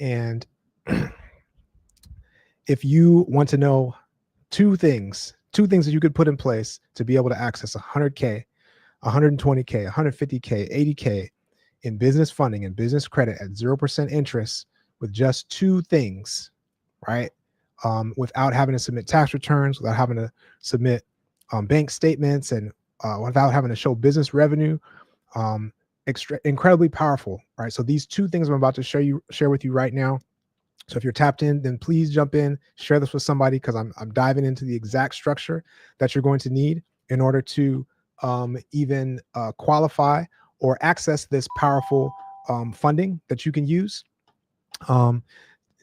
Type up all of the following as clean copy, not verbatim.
And if you want to know two things that you could put in place to be able to access 100K, 120K, 150K, 80K in business funding and business credit at 0% interest with just two things, right? Without having to submit tax returns, without having to submit bank statements, and without having to show business revenue. Incredibly powerful, right? So these two things I'm about to share with you right now. So if you're tapped in, then please jump in, share this with somebody, because I'm diving into the exact structure that you're going to need in order to even qualify or access this powerful funding that you can use.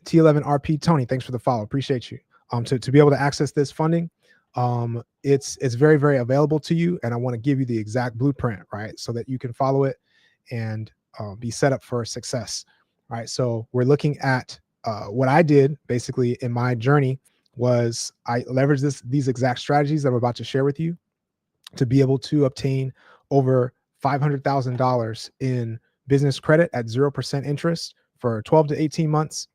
T11RP Tony, thanks for the follow. Appreciate you. To be able to access this funding, it's very, very available to you, and I want to give you the exact blueprint, right, so that you can follow it and be set up for success, right? So we're looking at what I did basically in my journey was I leveraged these exact strategies that I'm about to share with you to be able to obtain over $500,000 in business credit at 0% interest for 12 to 18 months.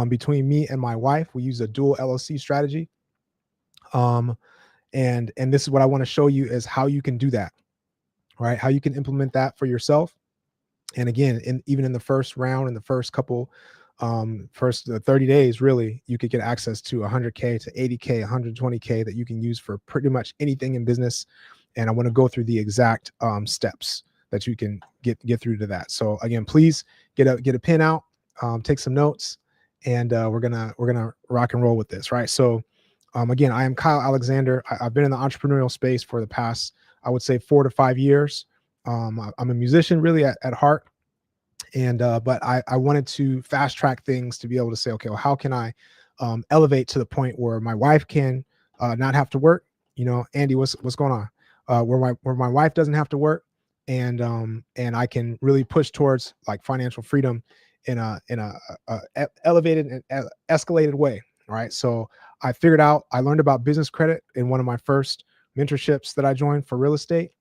Between me and my wife, we use a dual LLC strategy. And this is what I want to show you is how you can do that, right? How you can implement that for yourself. And again, even in the first round, in the first couple, first 30 days, really, you could get access to 100K to 80K, 120K that you can use for pretty much anything in business. And I want to go through the exact steps that you can get through to that. So again, please get a pen out, take some notes, and we're gonna rock and roll with this, right? So again, I am Kyle Alexander. I've been in the entrepreneurial space for the past, I would say, 4 to 5 years. I'm a musician really at heart. And but I wanted to fast track things to be able to say, okay, well, how can I elevate to the point where my wife can not have to work? You know, Andy, what's going on? Where my wife doesn't have to work, and I can really push towards like financial freedom in a elevated and escalated way, right? So I learned about business credit in one of my first mentorships that I joined for real estate,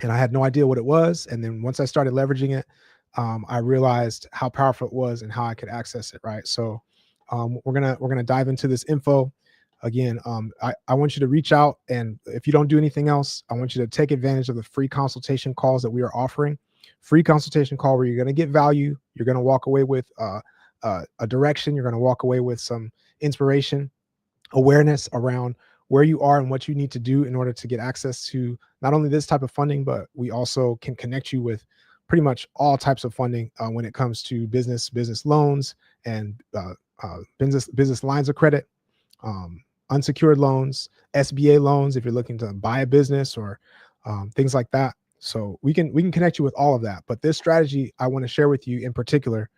and I had no idea what it was. And then once I started leveraging it, I realized how powerful it was and how I could access it, right? So we're gonna dive into this info. Again, I want you to reach out, and if you don't do anything else, I want you to take advantage of the free consultation calls that we are offering. Free consultation call where you're going to get value. You're going to walk away with a direction. You're going to walk away with some inspiration, awareness around where you are and what you need to do in order to get access to not only this type of funding, but we also can connect you with pretty much all types of funding when it comes to business loans and business lines of credit, unsecured loans, SBA loans if you're looking to buy a business or things like that. So we can connect you with all of that. But this strategy I want to share with you in particular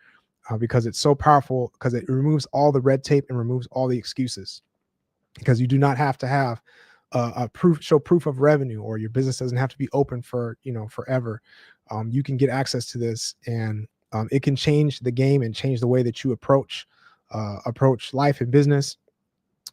because it's so powerful, because it removes all the red tape and removes all the excuses. Because you do not have to have show proof of revenue, or your business doesn't have to be open for forever. You can get access to this, and it can change the game and change the way that you approach life and business,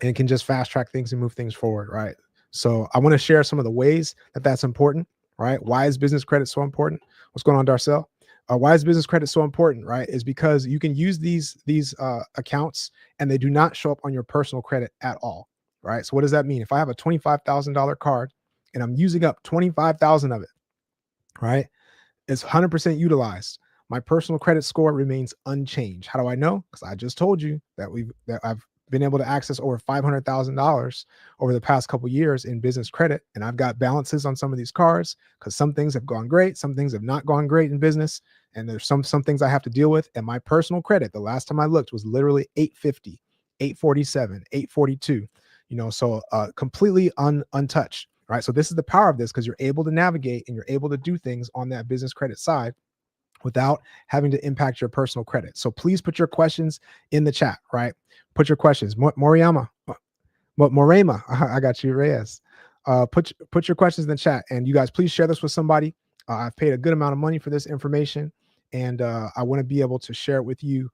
and it can just fast track things and move things forward, right? So I want to share some of the ways that that's important, right? Why is business credit so important? What's going on, Darcel? Why is business credit so important, right? Is because you can use these accounts and they do not show up on your personal credit at all, right? So what does that mean? If I have a $25,000 card and I'm using up 25,000 of it, right? It's 100% utilized. My personal credit score remains unchanged. How do I know? Because I just told you that I've been able to access over $500,000 over the past couple of years in business credit, and I've got balances on some of these cards because some things have gone great, some things have not gone great in business, and there's some things I have to deal with. And my personal credit, the last time I looked, was literally 850, 847, 842. So completely untouched, right? So this is the power of this, because you're able to navigate and you're able to do things on that business credit side without having to impact your personal credit. So please put your questions in the chat, right? Put your questions. Moriyama, Morema, I got you, Reyes. Put your questions in the chat, and you guys please share this with somebody. I've paid a good amount of money for this information, and I want to be able to share it with you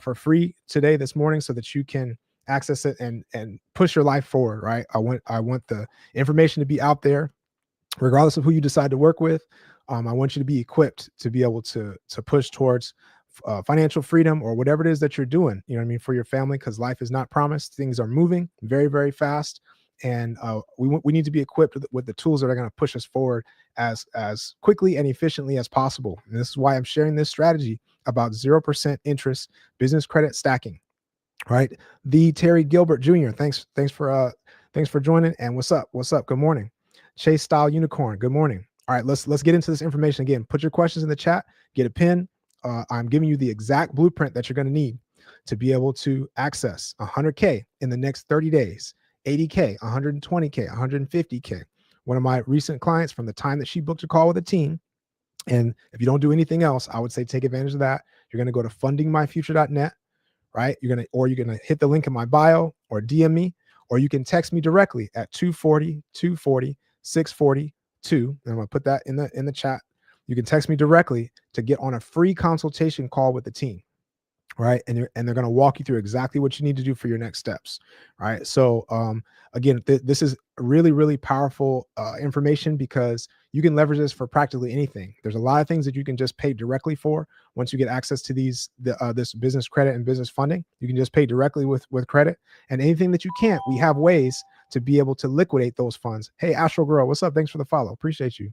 for free today, this morning, so that you can access it and push your life forward, right? I want the information to be out there, regardless of who you decide to work with. I want you to be equipped to be able to push towards financial freedom or whatever it is that you're doing, you know what I mean, for your family, because life is not promised. Things are moving very, very fast. And we need to be equipped with the tools that are going to push us forward as quickly and efficiently as possible. And this is why I'm sharing this strategy about 0% interest business credit stacking. Right. The Terry Gilbert Jr. Thanks for joining. And what's up? What's up? Good morning. Chase Style Unicorn. Good morning. All right, let's get into this information again. Put your questions in the chat, get a pin. I'm giving you the exact blueprint that you're going to need to be able to access 100K in the next 30 days, 80K, 120K, 150K. One of my recent clients, from the time that she booked a call with a team, and if you don't do anything else, I would say take advantage of that. You're going to go to fundingmyfuture.net, right? You're gonna hit the link in my bio or DM me, or you can text me directly at 240-240-642. And I'm gonna put that in the chat. You can text me directly to get on a free consultation call with the team, right? And they're going to walk you through exactly what you need to do for your next steps, right? So again, this is really, really powerful information, because you can leverage this for practically anything. There's a lot of things that you can just pay directly for once you get access to this business credit and business funding. You can just pay directly with credit, and anything that you can't, we have ways to be able to liquidate those funds. Hey, Astro Girl, what's up? Thanks for the follow. Appreciate you.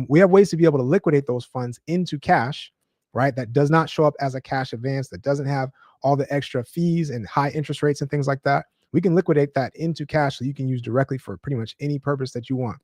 We have ways to be able to liquidate those funds into cash, right? That does not show up as a cash advance, that doesn't have all the extra fees and high interest rates and things like that. We can liquidate that into cash so you can use directly for pretty much any purpose that you want.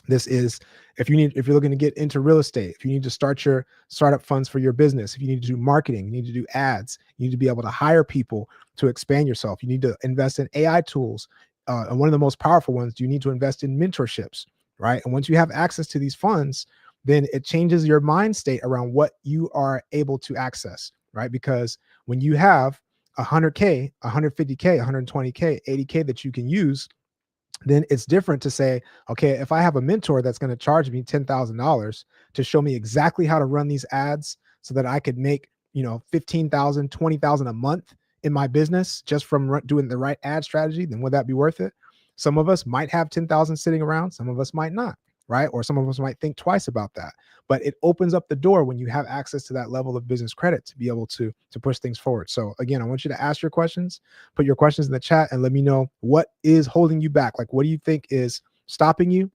This is if you're looking to get into real estate, if you need to start your startup funds for your business, if you need to do marketing, you need to do ads, you need to be able to hire people to expand yourself. You need to invest in AI tools. And one of the most powerful ones, you need to invest in mentorships, right? And once you have access to these funds, then it changes your mind state around what you are able to access, right? Because when you have 100K, 150K, 120K, 80K that you can use, then it's different to say, okay, if I have a mentor that's going to charge me $10,000 to show me exactly how to run these ads so that I could make, $15,000, $20,000 a month in my business just from doing the right ad strategy, then would that be worth it? Some of us might have 10,000 sitting around, some of us might not, right? Or some of us might think twice about that. But it opens up the door when you have access to that level of business credit to be able to push things forward. So again, I want you to ask your questions, put your questions in the chat, and let me know what is holding you back. Like, what do you think is stopping you?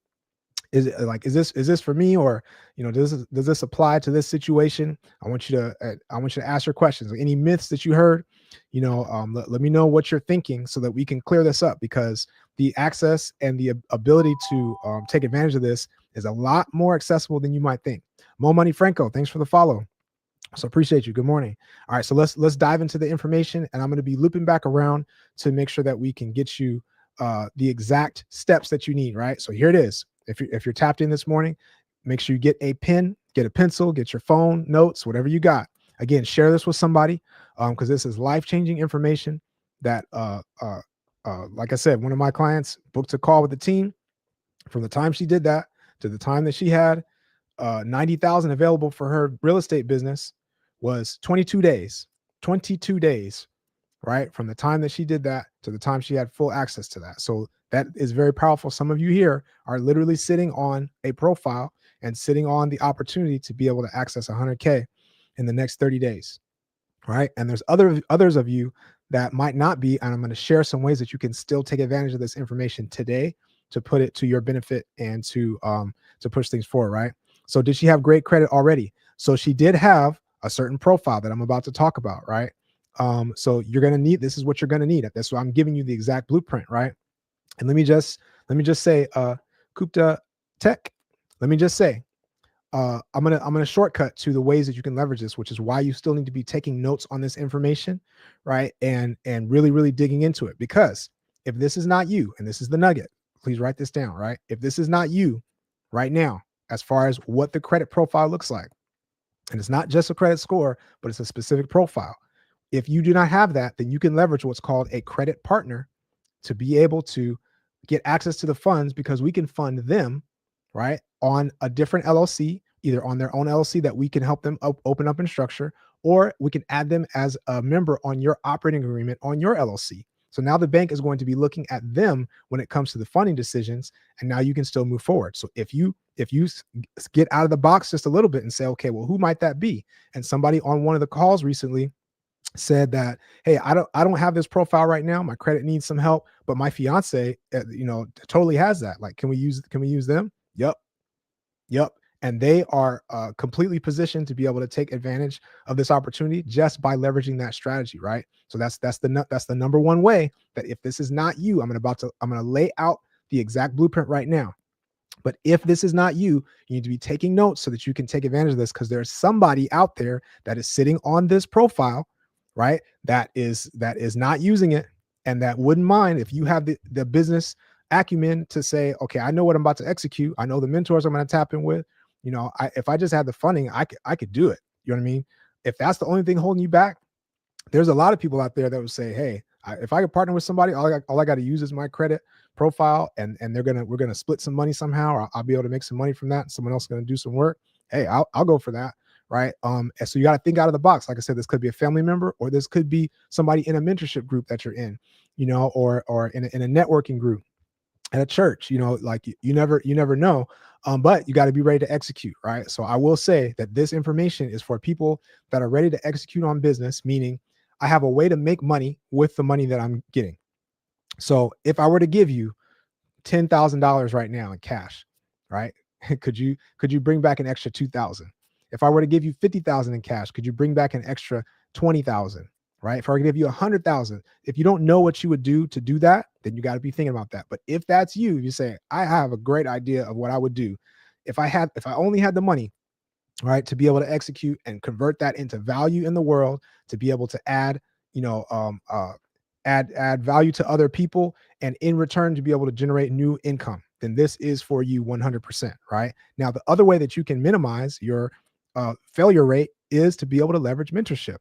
Is it like, is this for me, or does this apply to this situation? I want you to ask your questions. Like, any myths that you heard, let me know what you're thinking so that we can clear this up, because the access and the ability to take advantage of this is a lot more accessible than you might think. Mo Money Franco, thanks for the follow. So appreciate you. Good morning. All right, so let's dive into the information, and I'm going to be looping back around to make sure that we can get you the exact steps that you need. Right. So here it is. If you're tapped in this morning, make sure you get a pen, get a pencil, get your phone, notes, whatever you got. Again, share this with somebody, because this is life-changing information that, like I said, one of my clients booked a call with the team. From the time she did that to the time that she had 90,000 available for her real estate business was 22 days. 22 days, right? From the time that she did that to the time she had full access to that. So that is very powerful. Some of you here are literally sitting on a profile and sitting on the opportunity to be able to access 100K in the next 30 days, right? And there's others of you that might not be, and I'm going to share some ways that you can still take advantage of this information today to put it to your benefit and to push things forward, right? So did she have great credit already? So she did have a certain profile that I'm about to talk about, right? So you're going to need, this is what you're going to need. That's why I'm giving you the exact blueprint, right? And let me just say, Kupta Tech, let me just say, I'm gonna shortcut to the ways that you can leverage this, which is why you still need to be taking notes on this information, right? And really, really digging into it, because if this is not you, and this is the nugget, please write this down, right? If this is not you right now, as far as what the credit profile looks like, and it's not just a credit score, but it's a specific profile. If you do not have that, then you can leverage what's called a credit partner to be able to get access to the funds, because we can fund them, right, on a different LLC, either on their own LLC that we can help them open up and structure, or we can add them as a member on your operating agreement on your LLC. So now the bank is going to be looking at them when it comes to the funding decisions, and now you can still move forward. So if you get out of the box just a little bit and say, okay, well, who might that be? And somebody on one of the calls recently said that, hey, I don't have this profile right now. My credit needs some help, but my fiance, totally has that. Like, can we use them? Yep. Yep. And they are completely positioned to be able to take advantage of this opportunity just by leveraging that strategy, right? So that's the number one way that if this is not you, I'm going to lay out the exact blueprint right now. But if this is not you, you need to be taking notes so that you can take advantage of this, because there's somebody out there that is sitting on this profile, right? That is not using it, and that wouldn't mind if you have the business acumen to say, okay, I know what I'm about to execute. I know the mentors I'm going to tap in with. If I just had the funding, I could do it. You know what I mean? If that's the only thing holding you back, there's a lot of people out there that would say, hey, if I could partner with somebody, all I got to use is my credit profile, and we're gonna split some money somehow, or I'll be able to make some money from that. And someone else is gonna do some work. Hey, I'll go for that, right? And so you got to think out of the box. Like I said, this could be a family member, or this could be somebody in a mentorship group that you're in, or in a networking group at a church. Like you never know. But you got to be ready to execute, right? So I will say that this information is for people that are ready to execute on business, meaning I have a way to make money with the money that I'm getting. So if I were to give you $10,000 right now in cash, right? Could you bring back an extra 2,000? If I were to give you 50,000 in cash, could you bring back an extra 20,000? Right? If I were to give you 100,000, if you don't know what you would do to do that, then you got to be thinking about that. But if that's you say, I have a great idea of what I would do if I only had the money, right, to be able to execute and convert that into value in the world, to be able to add, add value to other people, and in return to be able to generate new income, then this is for you 100%, right? Now, the other way that you can minimize your failure rate is to be able to leverage mentorship.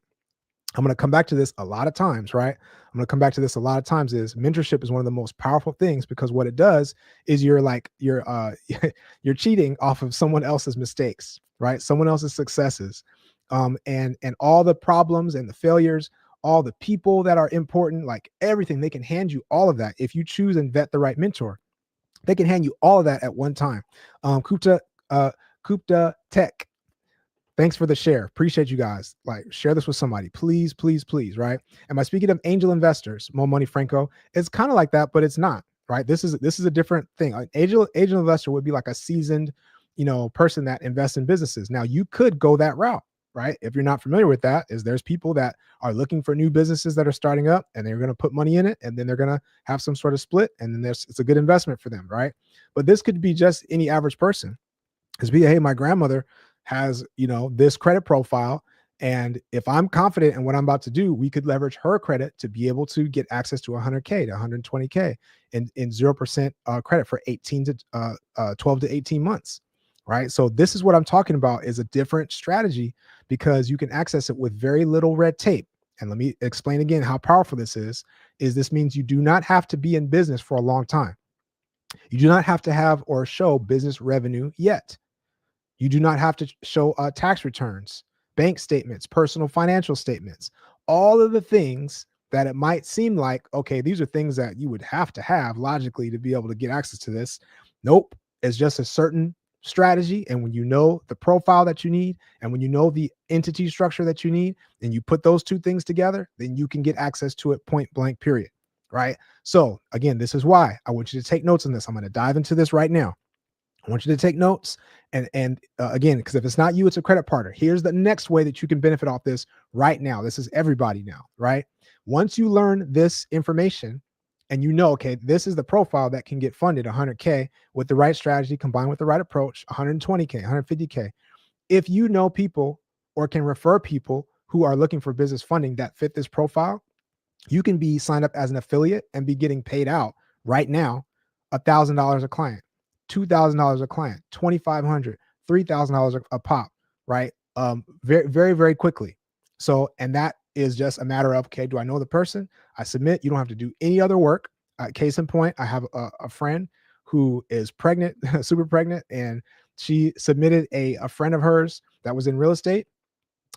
I'm going to come back to this a lot of times, right? I'm going to come back to this a lot of times. Is mentorship is one of the most powerful things, because what it does is you're you're cheating off of someone else's mistakes, right? Someone else's successes, and all the problems and the failures, all the people that are important, like everything. They can hand you all of that if you choose and vet the right mentor. They can hand you all of that at one time. Kupta Tech, thanks for the share. Appreciate you guys. Like, share this with somebody, please, please, please. Right? Am I speaking of angel investors? Mo Money Franco. It's kind of like that, but it's not. Right? This is a different thing. An angel investor would be like a seasoned, person that invests in businesses. Now, you could go that route, right? If you're not familiar with that, there's people that are looking for new businesses that are starting up, and they're going to put money in it, and then they're going to have some sort of split, and then it's a good investment for them, right? But this could be just any average person. Hey, my grandmother has, this credit profile, and if I'm confident in what I'm about to do, we could leverage her credit to be able to get access to 100K to 120K in 0% credit for 12 to 18 months, right? So this is what I'm talking about, is a different strategy, because you can access it with very little red tape. And let me explain again how powerful this is this means you do not have to be in business for a long time. You do not have to have or show business revenue yet. You do not have to show tax returns, bank statements, personal financial statements, all of the things that it might seem like, okay, these are things that you would have to have logically to be able to get access to this. Nope. It's just a certain strategy. And when you know the profile that you need, and when you know the entity structure that you need, and you put those two things together, then you can get access to it point blank, period. Right? So again, this is why I want you to take notes on this. I'm going to dive into this right now. I want you to take notes, and again, because if it's not you, it's a credit partner. Here's the next way that you can benefit off this right now. This is everybody now, right? Once you learn this information, and okay, this is the profile that can get funded 100K with the right strategy combined with the right approach, 120K, 150K. If you know people or can refer people who are looking for business funding that fit this profile, you can be signed up as an affiliate and be getting paid out right now $1,000 a client, $2,000 a client, $2,500, $3,000 a pop, right? Very, very, very quickly. So, and that is just a matter of, okay, do I know the person? I submit. You don't have to do any other work. Case in point, I have a friend who is pregnant, super pregnant, and she submitted a friend of hers that was in real estate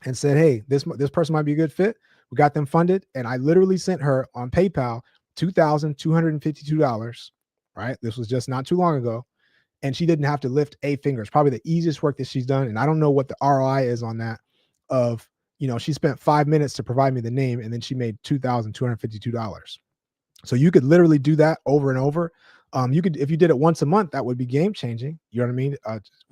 and said, hey, this person might be a good fit. We got them funded, and I literally sent her on PayPal $2,252, right? This was just not too long ago. And she didn't have to lift a finger. It's probably the easiest work that she's done. And I don't know what the ROI is on that of, she spent 5 minutes to provide me the name and then she made $2,252. So you could literally do that over and over. You could, if you did it once a month, that would be game changing. You know what I mean?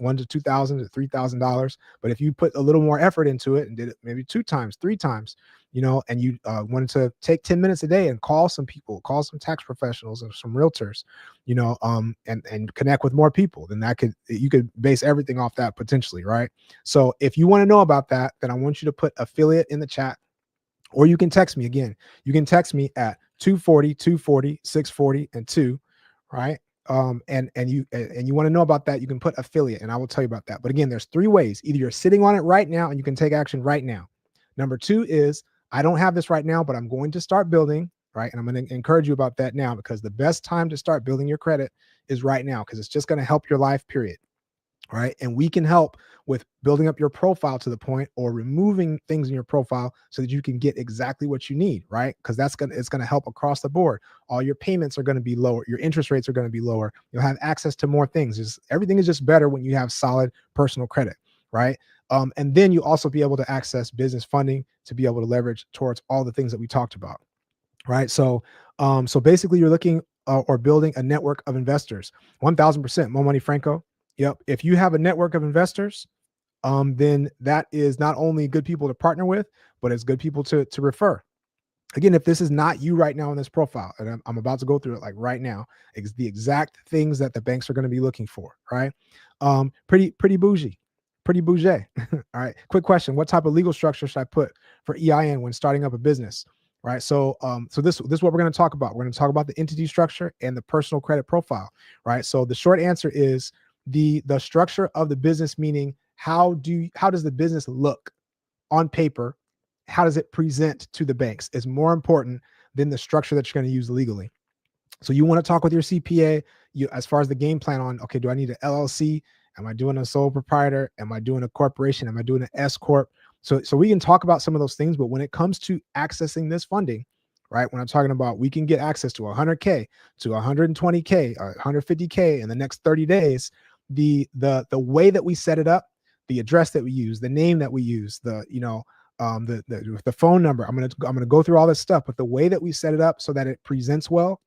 $1,000 to $2,000 to $3,000. But if you put a little more effort into it and did it maybe 2 times, 3 times, and you wanted to take 10 minutes a day and call some people, call some tax professionals and some realtors, and connect with more people, then you could base everything off that potentially, right? So if you want to know about that, then I want you to put affiliate in the chat, or you can text me again. You can text me at 240, 240, 640, and 2, right? And you want to know about that, you can put affiliate and I will tell you about that. But again, there's 3 ways. Either you're sitting on it right now and you can take action right now. Number 2 is, I don't have this right now, but I'm going to start building, right? And I'm going to encourage you about that now, because the best time to start building your credit is right now, because it's just going to help your life, period. Right. And we can help with building up your profile to the point, or removing things in your profile so that you can get exactly what you need. Right. Because it's going to help across the board. All your payments are going to be lower. Your interest rates are going to be lower. You'll have access to more things. Everything is just better when you have solid personal credit. Right. And then you also be able to access business funding to be able to leverage towards all the things that we talked about. Right. So basically you're looking or building a network of investors. 1000%. Mo Money Franco. Yep. If you have a network of investors, then that is not only good people to partner with, but it's good people to refer. Again, if this is not you right now in this profile, and I'm about to go through it like right now, it's the exact things that the banks are going to be looking for, right? Pretty bougie. All right. Quick question. What type of legal structure should I put for EIN when starting up a business? Right. So this is what we're going to talk about. We're going to talk about the entity structure and the personal credit profile. Right. So the short answer is the structure of the business, meaning how does the business look on paper? How does it present to the banks is more important than the structure that you're going to use legally. So you want to talk with your CPA, as far as the game plan on, okay, do I need an LLC? Am I doing a sole proprietor? Am I doing a corporation? Am I doing an S corp? So we can talk about some of those things, but when it comes to accessing this funding, right? When I'm talking about, we can get access to 100K, to 120K, 150K in the next 30 days. The way that we set it up, the address that we use, the name that we use, the phone number. I'm gonna go through all this stuff, but the way that we set it up so that it presents well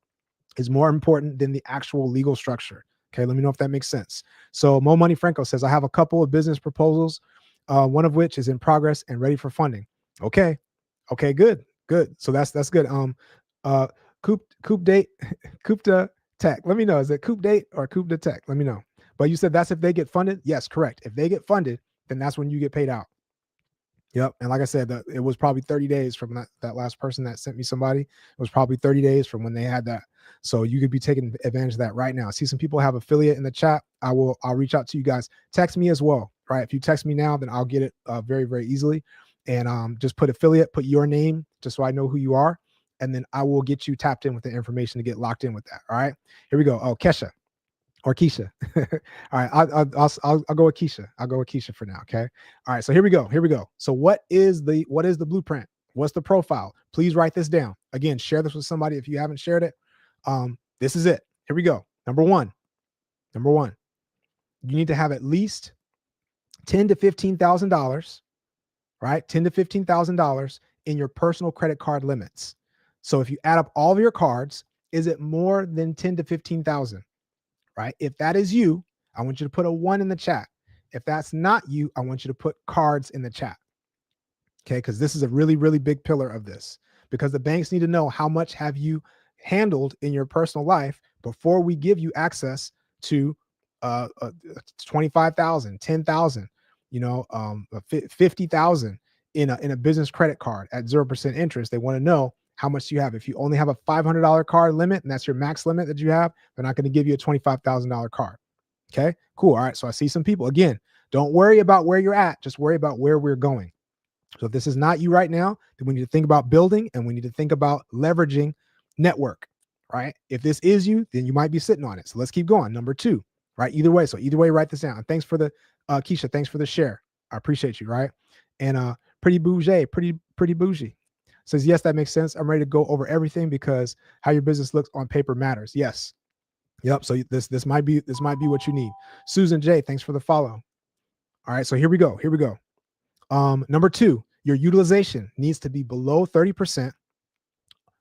is more important than the actual legal structure. Okay, let me know if that makes sense. So Mo Money Franco says, I have a couple of business proposals, one of which is in progress and ready for funding. Okay, good. So that's good. Coop date, Coopta Tech. Let me know. Is it Coop date or Coopta Tech? Let me know. But you said that's if they get funded. Yes, correct. If they get funded, then that's when you get paid out. Yep. And like I said, it was probably 30 days from that last person that sent me somebody. It was probably 30 days from when they had that. So you could be taking advantage of that right now. I see some people have affiliate in the chat. I'll reach out to you guys. Text me as well. Right. If you text me now, then I'll get it very, very easily. And just put affiliate, put your name, just so I know who you are. And then I will get you tapped in with the information to get locked in with that. All right. Here we go. Oh, Kesha. Or Keisha. All right, I'll go with Keisha. I'll go with Keisha for now. Okay. All right. So here we go. So what is the blueprint? What's the profile? Please write this down. Again, share this with somebody if you haven't shared it. This is it. Here we go. Number one. You need to have at least $10,000 to $15,000, right? $10,000 to $15,000 in your personal credit card limits. So if you add up all of your cards, is it more than $10,000 to $15,000? Right? If that is you, I want you to put a 1 in the chat. If that's not you, I want you to put cards in the chat. Okay. Because this is a really, really big pillar of this, because the banks need to know how much have you handled in your personal life before we give you access to 25,000, 10,000, 50,000 in a business credit card at 0% interest. They want to know how much you have. If you only have a $500 card limit and that's your max limit that you have, they're not going to give you a $25,000 card. Okay, cool. All right. So I see some people. Again, don't worry about where you're at. Just worry about where we're going. So if this is not you right now, then we need to think about building, and we need to think about leveraging network, right? If this is you, then you might be sitting on it. So let's keep going. Number 2, right? Either way. So either way, write this down. And thanks for the, Keisha, thanks for the share. I appreciate you, right? And pretty bougie. Says, yes, that makes sense. I'm ready to go over everything because how your business looks on paper matters. Yes. Yep. So this might be what you need. Susan J, thanks for the follow. All right. So here we go. Number 2, your utilization needs to be below 30%.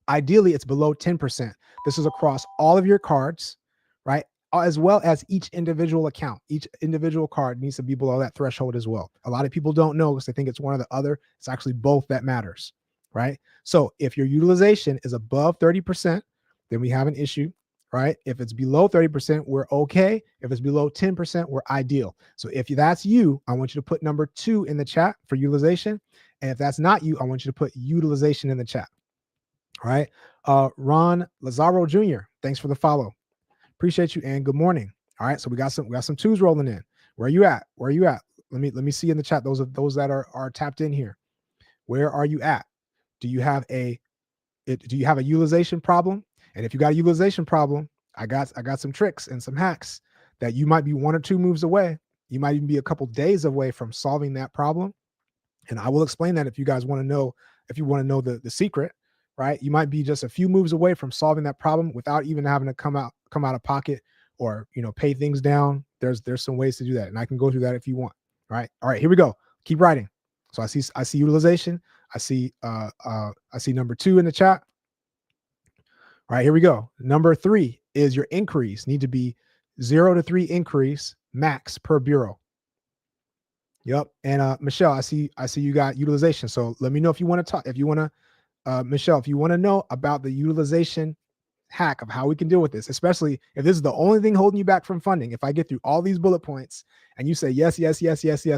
Ideally, it's below 10%. This is across all of your cards, right? As well as each individual account. Each individual card needs to be below that threshold as well. A lot of people don't know because they think it's one or the other. It's actually both that matters, right? So if your utilization is above 30%, then we have an issue, right? If it's below 30%, we're okay. If it's below 10%, we're ideal. So if that's you, I want you to put number 2 in the chat for utilization. And if that's not you, I want you to put utilization in the chat. All right. Ron Lazaro Jr., thanks for the follow. Appreciate you and good morning. All right. So we got some 2s rolling in. Where are you at? Let me see in the chat those that are tapped in here. Where are you at? Do you have a utilization problem? And if you got a utilization problem, I got some tricks and some hacks that you might be 1 or 2 moves away. You might even be a couple days away from solving that problem. And I will explain that if you guys want to know, the secret, right? You might be just a few moves away from solving that problem without even having to come out of pocket or, pay things down. There's some ways to do that. And I can go through that if you want. Right. All right, here we go. Keep writing. So I see utilization. I see number 2 in the chat. All right, here we go. Number 3 is your increase. Need to be 0 to 3 increase max per bureau. Yep. And Michelle, I see you got utilization. So let me know if you want to talk. Michelle, if you want to know about the utilization hack of how we can deal with this, especially if this is the only thing holding you back from funding. If I get through all these bullet points and you say yes,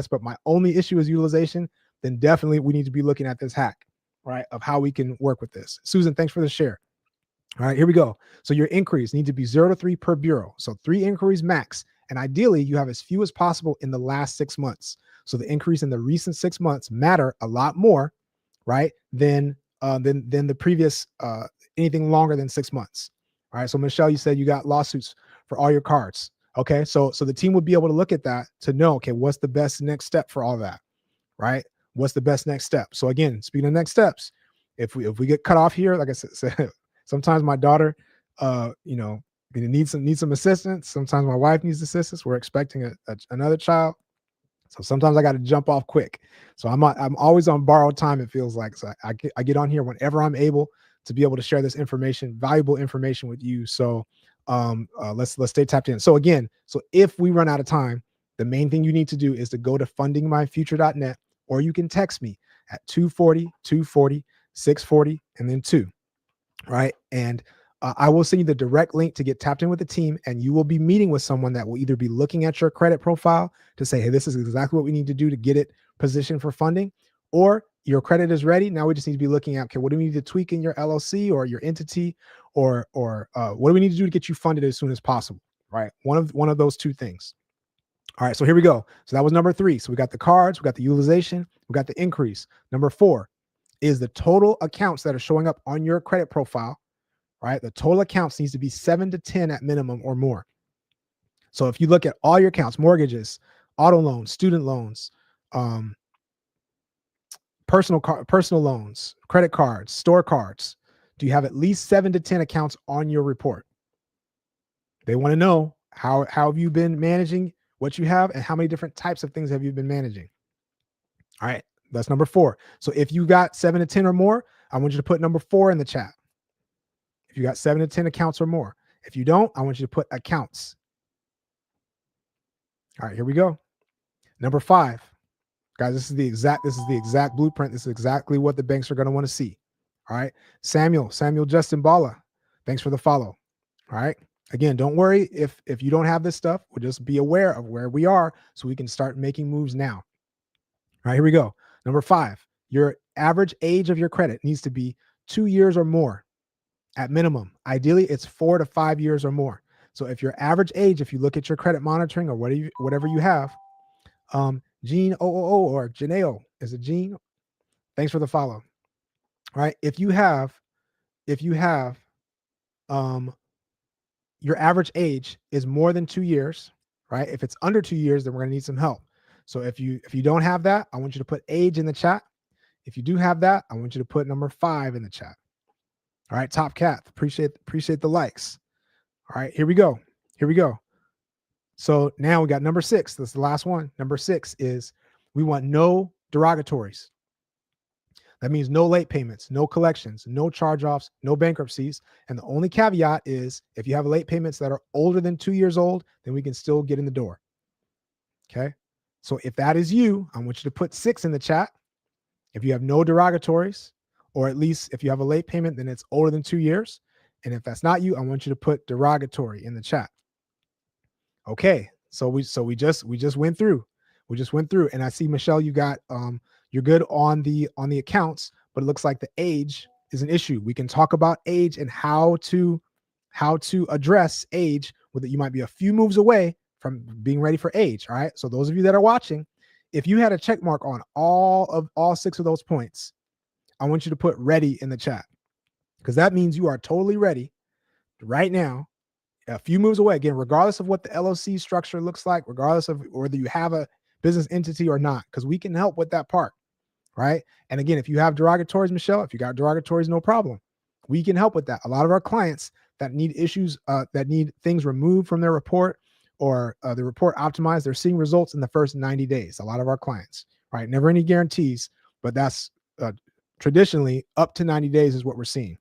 but my only issue is utilization, then definitely we need to be looking at this hack, right, of how we can work with this. Susan, thanks for the share. All right, here we go. So your inquiries need to be 0 to 3 per bureau. So 3 inquiries max. And ideally, you have as few as possible in the last 6 months. So the increase in the recent 6 months matter a lot more, right, than the previous anything longer than 6 months. All right. So Michelle, you said you got lawsuits for all your cards. Okay. So the team would be able to look at that to know, okay, what's the best next step for all that, right? What's the best next step? So again, speaking of next steps, if we get cut off here, like I said, sometimes my daughter, needs some assistance. Sometimes my wife needs assistance. We're expecting another child. So sometimes I got to jump off quick. So I'm always on borrowed time, it feels like. So I get on here whenever I'm able to be able to share this information, valuable information with you. So let's stay tapped in. So again, if we run out of time, the main thing you need to do is to go to fundingmyfuture.net, or you can text me at 240-240-640 and then 2. Right. And I will send you the direct link to get tapped in with the team, and you will be meeting with someone that will either be looking at your credit profile to say, hey, this is exactly what we need to do to get it positioned for funding, or your credit is ready. Now we just need to be looking at, okay, what do we need to tweak in your LLC or your entity, or what do we need to do to get you funded as soon as possible? Right. One of those 2 things. All right. So here we go. So that was number 3. So we got the cards, we got the utilization, we got the increase. Number 4 is the total accounts that are showing up on your credit profile. Right? The total accounts needs to be 7 to 10 at minimum or more. So if you look at all your accounts, mortgages, auto loans, student loans, personal loans, credit cards, store cards, do you have at least 7 to 10 accounts on your report? They want to know how have you been managing what you have and how many different types of things have you been managing? All right, that's number 4. So if you got 7 to 10 or more, I want you to put number 4 in the chat. If you got 7 to 10 accounts or more. If you don't, I want you to put accounts. All right, here we go. Number 5. Guys, this is the exact blueprint. This is exactly what the banks are going to want to see. All right. Samuel Justin Bala, thanks for the follow. All right. Again, don't worry if you don't have this stuff. We'll just be aware of where we are so we can start making moves now. All right, here we go. Number 5, your average age of your credit needs to be 2 years or more. At minimum. Ideally, it's 4 to 5 years or more. So if your average age, if you look at your credit monitoring or whatever you have, Gene OOO or Janeo, is it Gene? Thanks for the follow. All right. If you have your average age is more than 2 years, right? If it's under 2 years, then we're going to need some help. So if you don't have that, I want you to put age in the chat. If you do have that, I want you to put number 5 in the chat. All right, Top Cat, appreciate the likes. All right, here we go. Here we go. So now we got number 6. That's the last one. Number 6 is we want no derogatories. That means no late payments, no collections, no charge-offs, no bankruptcies. And the only caveat is if you have late payments that are older than 2 years old, then we can still get in the door. Okay. So if that is you, I want you to put 6 in the chat. If you have no derogatories, or at least if you have a late payment, then it's older than 2 years. And if that's not you, I want you to put derogatory in the chat. Okay. So we just went through. We just went through, and I see, Michelle, you got you're good on the accounts, but it looks like the age is an issue. We can talk about age and how to address age with it. You might be a few moves away from being ready for age. All right. So those of you that are watching, if you had a check mark on all 6 of those points, I want you to put ready in the chat, because that means you are totally ready right now, a few moves away. Again, regardless of what the LLC structure looks like, regardless of whether you have a business entity or not, because we can help with that part, right? And again, if you have derogatories, Michelle, if you got derogatories, no problem. We can help with that. A lot of our clients that need issues, that need things removed from their report, or the report optimized, they're seeing results in the first 90 days. A lot of our clients, right? Never any guarantees, but that's traditionally up to 90 days is what we're seeing.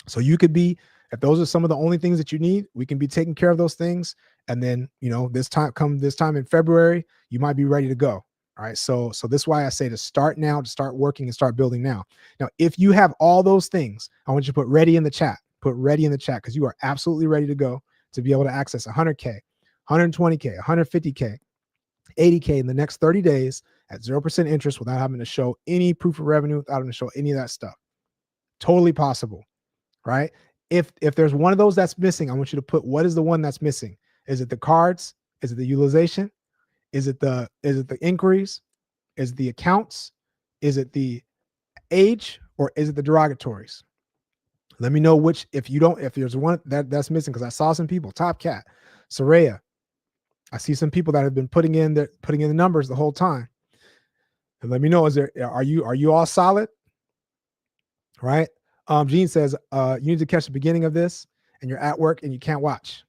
So you could be, if those are some of the only things that you need, we can be taking care of those things. And then, this time in February, you might be ready to go. All right. So this is why I say to start now, to start working and start building now. Now, if you have all those things, I want you to put ready in the chat. Put ready in the chat, because you are absolutely ready to go to be able to access 100K, 120K, 150K, 80K in the next 30 days at 0% interest without having to show any proof of revenue, without having to show any of that stuff. Totally possible, right? If there's one of those that's missing, I want you to put, what is the one that's missing? Is it the cards? Is it the utilization? Is it the inquiries? Is it the accounts? Is it the age, or is it the derogatories? Let me know which, if there's one that's missing, because I saw some people, Top Cat, Soraya. I see some people that have been putting in the numbers the whole time. And let me know, are you all solid? Right? Gene says, you need to catch the beginning of this and you're at work and you can't watch.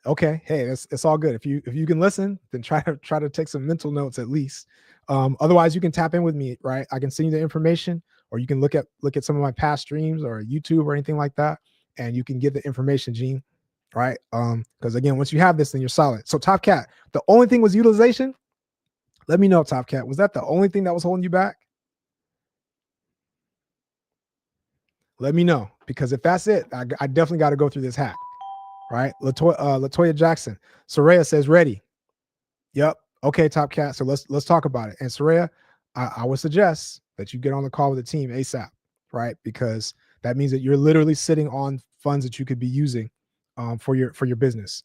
Okay. Hey, it's all good. If you can listen, then try to take some mental notes at least. Otherwise you can tap in with me, right? I can send you the information, or you can look at some of my past streams or YouTube or anything like that, and you can get the information, Gene. Right? Because again, once you have this, then you're solid. So Top Cat, the only thing was utilization. Let me know, Top Cat. Was that the only thing that was holding you back? Let me know, because if that's it, I definitely got to go through this hack. Right? Latoya Jackson. Soraya says ready. Yep. Okay, Top Cat. So let's talk about it. And Soraya, I would suggest that you get on the call with the team ASAP, right? Because that means that you're literally sitting on funds that you could be using for your business.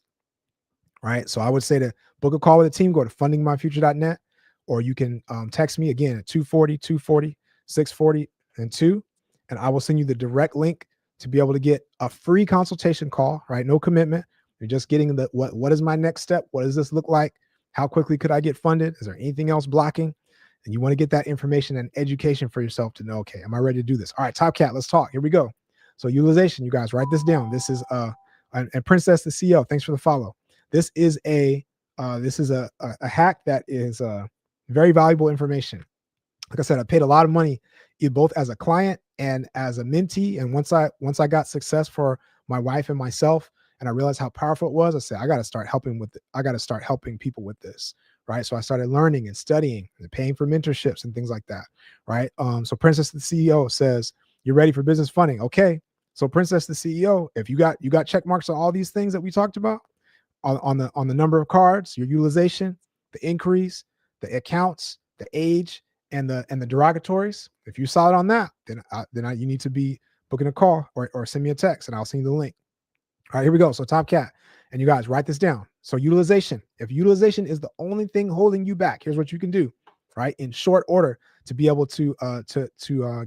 Right. So I would say to book a call with the team, go to fundingmyfuture.net, or you can text me again at 240-240-640 and 2, and I will send you the direct link to be able to get a free consultation call, right? No commitment. You're just getting what is my next step? What does this look like? How quickly could I get funded? Is there anything else blocking? And you want to get that information and education for yourself to know, okay, am I ready to do this? All right, Top Cat, let's talk. Here we go. So utilization, you guys write this down. This is and Princess the CEO, thanks for the follow. This is a hack that is very valuable information. Like I said, I paid a lot of money, both as a client and as a mentee. And once I got success for my wife and myself, and I realized how powerful it was, I said, I got to start helping people with this. Right. So I started learning and studying and paying for mentorships and things like that. Right. So Princess the CEO says, you're ready for business funding. Okay. So Princess the CEO, if you got check marks on all these things that we talked about, on the number of cards, your utilization, the inquiries, the accounts, the age, and the derogatories. If you're solid on that, then you need to be booking a call or send me a text, and I'll send you the link. All right, here we go. So Top Cat, and you guys write this down. So utilization. If utilization is the only thing holding you back, here's what you can do, right? In short order to be able to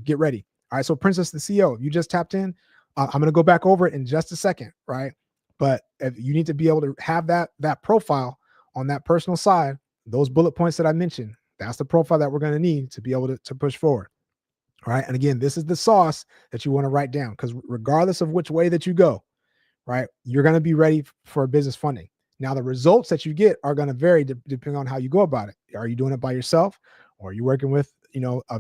get ready. All right. So Princess the CEO, you just tapped in. I'm going to go back over it in just a second, right? But if you need to be able to have that profile on that personal side, those bullet points that I mentioned, that's the profile that we're going to need to be able to push forward. right? And again, this is the sauce that you want to write down, because regardless of which way that you go, right, you're going to be ready for business funding. Now, the results that you get are going to vary depending on how you go about it. Are you doing it by yourself, or are you working with,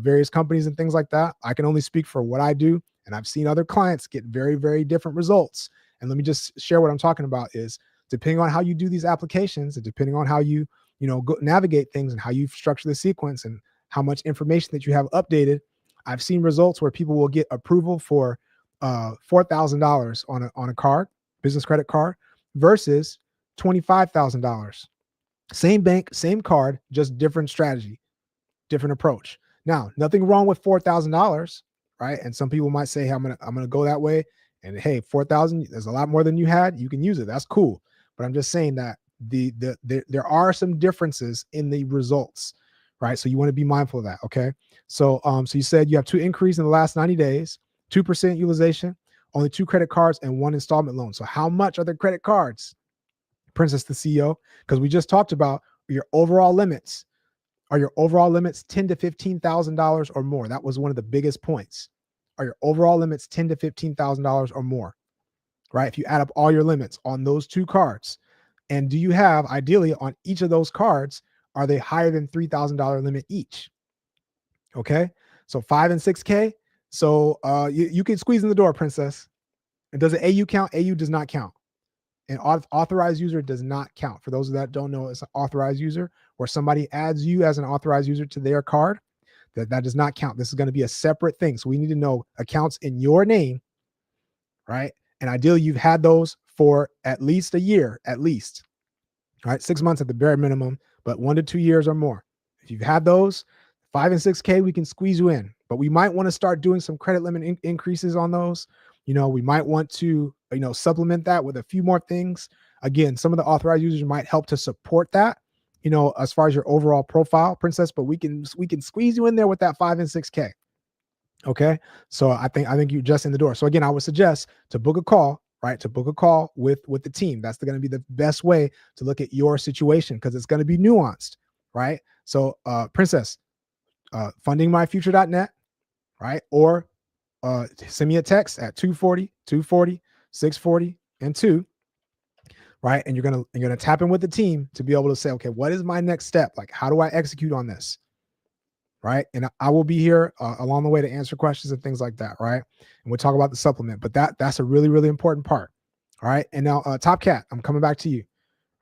various companies and things like that? I can only speak for what I do, and I've seen other clients get very, very different results. And let me just share what I'm talking about is, depending on how you do these applications, and depending on how you, navigate things, and how you structure the sequence, and how much information that you have updated, I've seen results where people will get approval for $4,000 on a card, business credit card, versus $25,000. Same bank, same card, just different strategy, different approach. Now, nothing wrong with $4,000, right? And some people might say, hey, I'm gonna go that way. And hey, 4,000, there's a lot more than you had. You can use it. That's cool. But I'm just saying that there are some differences in the results, right? So you want to be mindful of that. Okay. So you said you have 2 increase in the last 90 days, 2% utilization, only 2 credit cards, and 1 installment loan. So how much are the credit cards, Princess the CEO? Because we just talked about your overall limits. Are your overall limits $10,000 to $15,000 or more? That was one of the biggest points. Are your overall limits $10,000 to $15,000 or more? Right? If you add up all your limits on those 2 cards, and do you have, ideally, on each of those cards, are they higher than $3,000 limit each? Okay, so 5 and 6K. So you can squeeze in the door, Princess. And does an AU count? AU does not count. An authorized user does not count. For those that don't know, it's an authorized user, where somebody adds you as an authorized user to their card. That does not count. This is going to be a separate thing. So we need to know accounts in your name, right? And ideally, you've had those for at least a year, at least, right? 6 months at the bare minimum, but 1 to 2 years or more. If you've had those, 5 and 6K, we can squeeze you in. But we might want to start doing some credit limit increases on those. We might want to, supplement that with a few more things. Again, some of the authorized users might help to support that, as far as your overall profile, Princess. But we can squeeze you in there with that 5 and 6K. Okay. So I think you're just in the door. So again, I would suggest to book a call, right? To book a call with the team. That's going to be the best way to look at your situation, because it's going to be nuanced, right? So Princess, fundingmyfuture.net, right? Or send me a text at 240, 240, 640, and 2, right? And you're gonna tap in with the team to be able to say, okay, what is my next step? Like, how do I execute on this? Right? And I will be here along the way to answer questions and things like that, right? And we'll talk about the supplement, but that's a really, really important part. All right. And now, Top Cat, I'm coming back to you.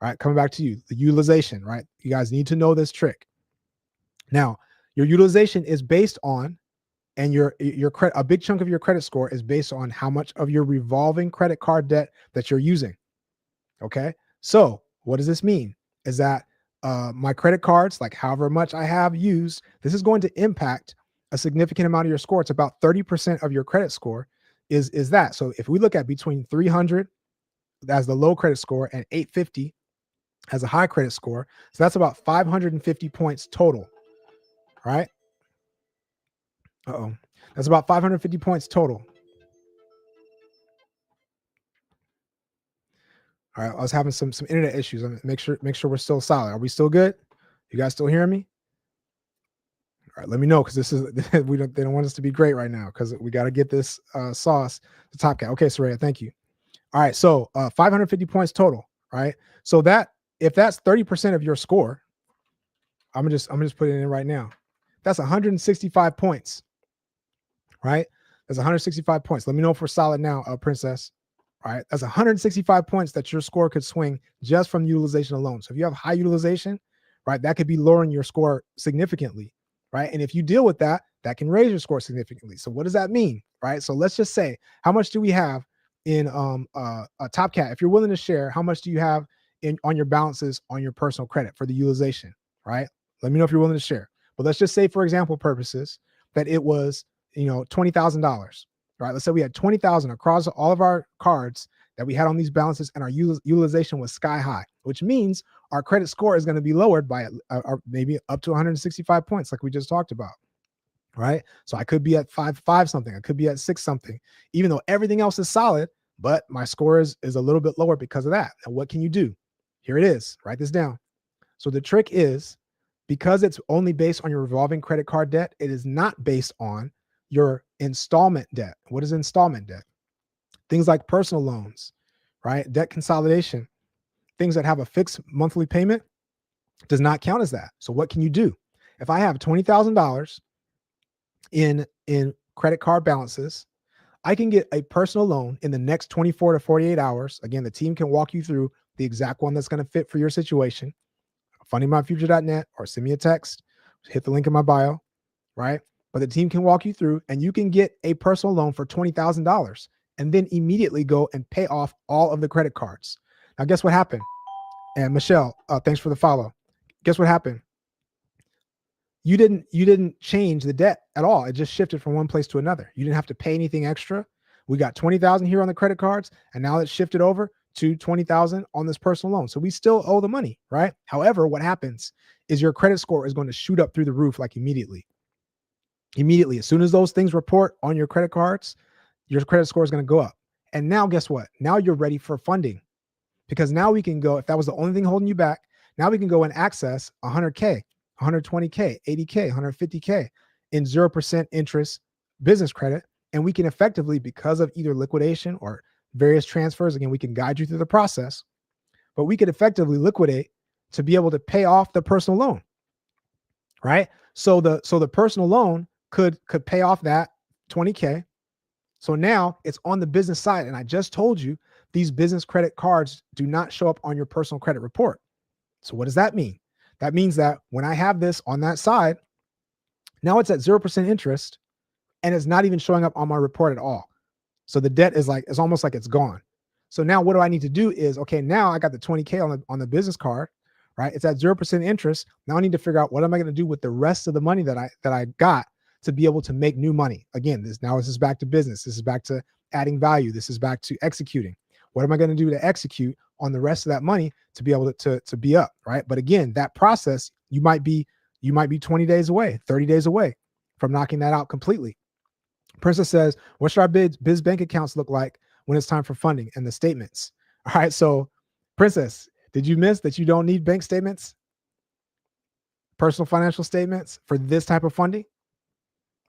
All right, coming back to you. The utilization, right? You guys need to know this trick. Now, your utilization is based on, and your credit, a big chunk of your credit score is based on how much of your revolving credit card debt that you're using. Okay. So what does this mean? Is that my credit cards, like however much I have used, this is going to impact a significant amount of your score. It's about 30% of your credit score is that. So if we look at between 300 as the low credit score and 850 as a high credit score, so that's about 550 points total, right? That's about 550 points total. All right, I was having some internet issues. Make sure we're still solid. Are we still good? You guys still hearing me? All right, let me know, because this is they don't want us to be great right now, because we got to get this sauce to Top Cat. Okay, Soraya, thank you. All right, so 550 points total, right? So that, if that's 30% of your score, I'm just putting it in right now. That's 165 points, right? That's 165 points. Let me know if we're solid now, Princess. All right, that's 165 points that your score could swing just from utilization alone. So if you have high utilization, right, that could be lowering your score significantly, right? And if you deal with that, that can raise your score significantly. So what does that mean, right? So let's just say, how much do we have in Top Cat? If you're willing to share, how much do you have on your balances on your personal credit for the utilization, right? Let me know if you're willing to share. But let's just say, for example purposes, that it was $20,000. Right, let's say we had 20,000 across all of our cards that we had on these balances, and our utilization was sky high, which means our credit score is going to be lowered by maybe up to 165 points, like we just talked about. Right, so I could be at 5 something, I could be at 6 something, even though everything else is solid, but my score is a little bit lower because of that. Now, what can you do? Here it is. Write this down. So the trick is, because it's only based on your revolving credit card debt, it is not based on your installment debt. What is installment debt? Things like personal loans, right? Debt consolidation, things that have a fixed monthly payment does not count as that. So what can you do? If I have $20,000 in credit card balances, I can get a personal loan in the next 24 to 48 hours. Again, the team can walk you through the exact one that's going to fit for your situation. Fundingmyfuture.net, or send me a text, hit the link in my bio, right? But the team can walk you through, and you can get a personal loan for $20,000 and then immediately go and pay off all of the credit cards. Now, guess what happened? And Michelle, thanks for the follow. Guess what happened? You didn't change the debt at all. It just shifted from one place to another. You didn't have to pay anything extra. We got 20,000 here on the credit cards, and now it's shifted over to 20,000 on this personal loan. So we still owe the money, right? However, what happens is your credit score is going to shoot up through the roof like immediately. Immediately, as soon as those things report on your credit cards, your credit score is going to go up. And now guess what? Now you're ready for funding, because now we can go, if that was the only thing holding you back, now we can go and access 100K, 120K, 80K, 150K in 0% interest business credit. And we can effectively, because of either liquidation or various transfers, again, we can guide you through the process, but we could effectively liquidate to be able to pay off the personal loan, right? So the personal loan could pay off that 20K. So now it's on the business side. And I just told you these business credit cards do not show up on your personal credit report. So what does that mean? That means that when I have this on that side, now it's at 0% interest and it's not even showing up on my report at all. So the debt is it's almost like it's gone. So now what do I need to do is, okay, now I got the 20K on the business card, right? It's at 0% interest. Now I need to figure out, what am I going to do with the rest of the money that I got to be able to make new money? Again, this is back to business. This is back to adding value. This is back to executing. What am I going to do to execute on the rest of that money to be able to be up, right? But again, that process, you might be 20 days away, 30 days away from knocking that out completely. Princess says, what should our biz bank accounts look like when it's time for funding, and the statements? All right. So Princess, did you miss that you don't need bank statements, personal financial statements for this type of funding,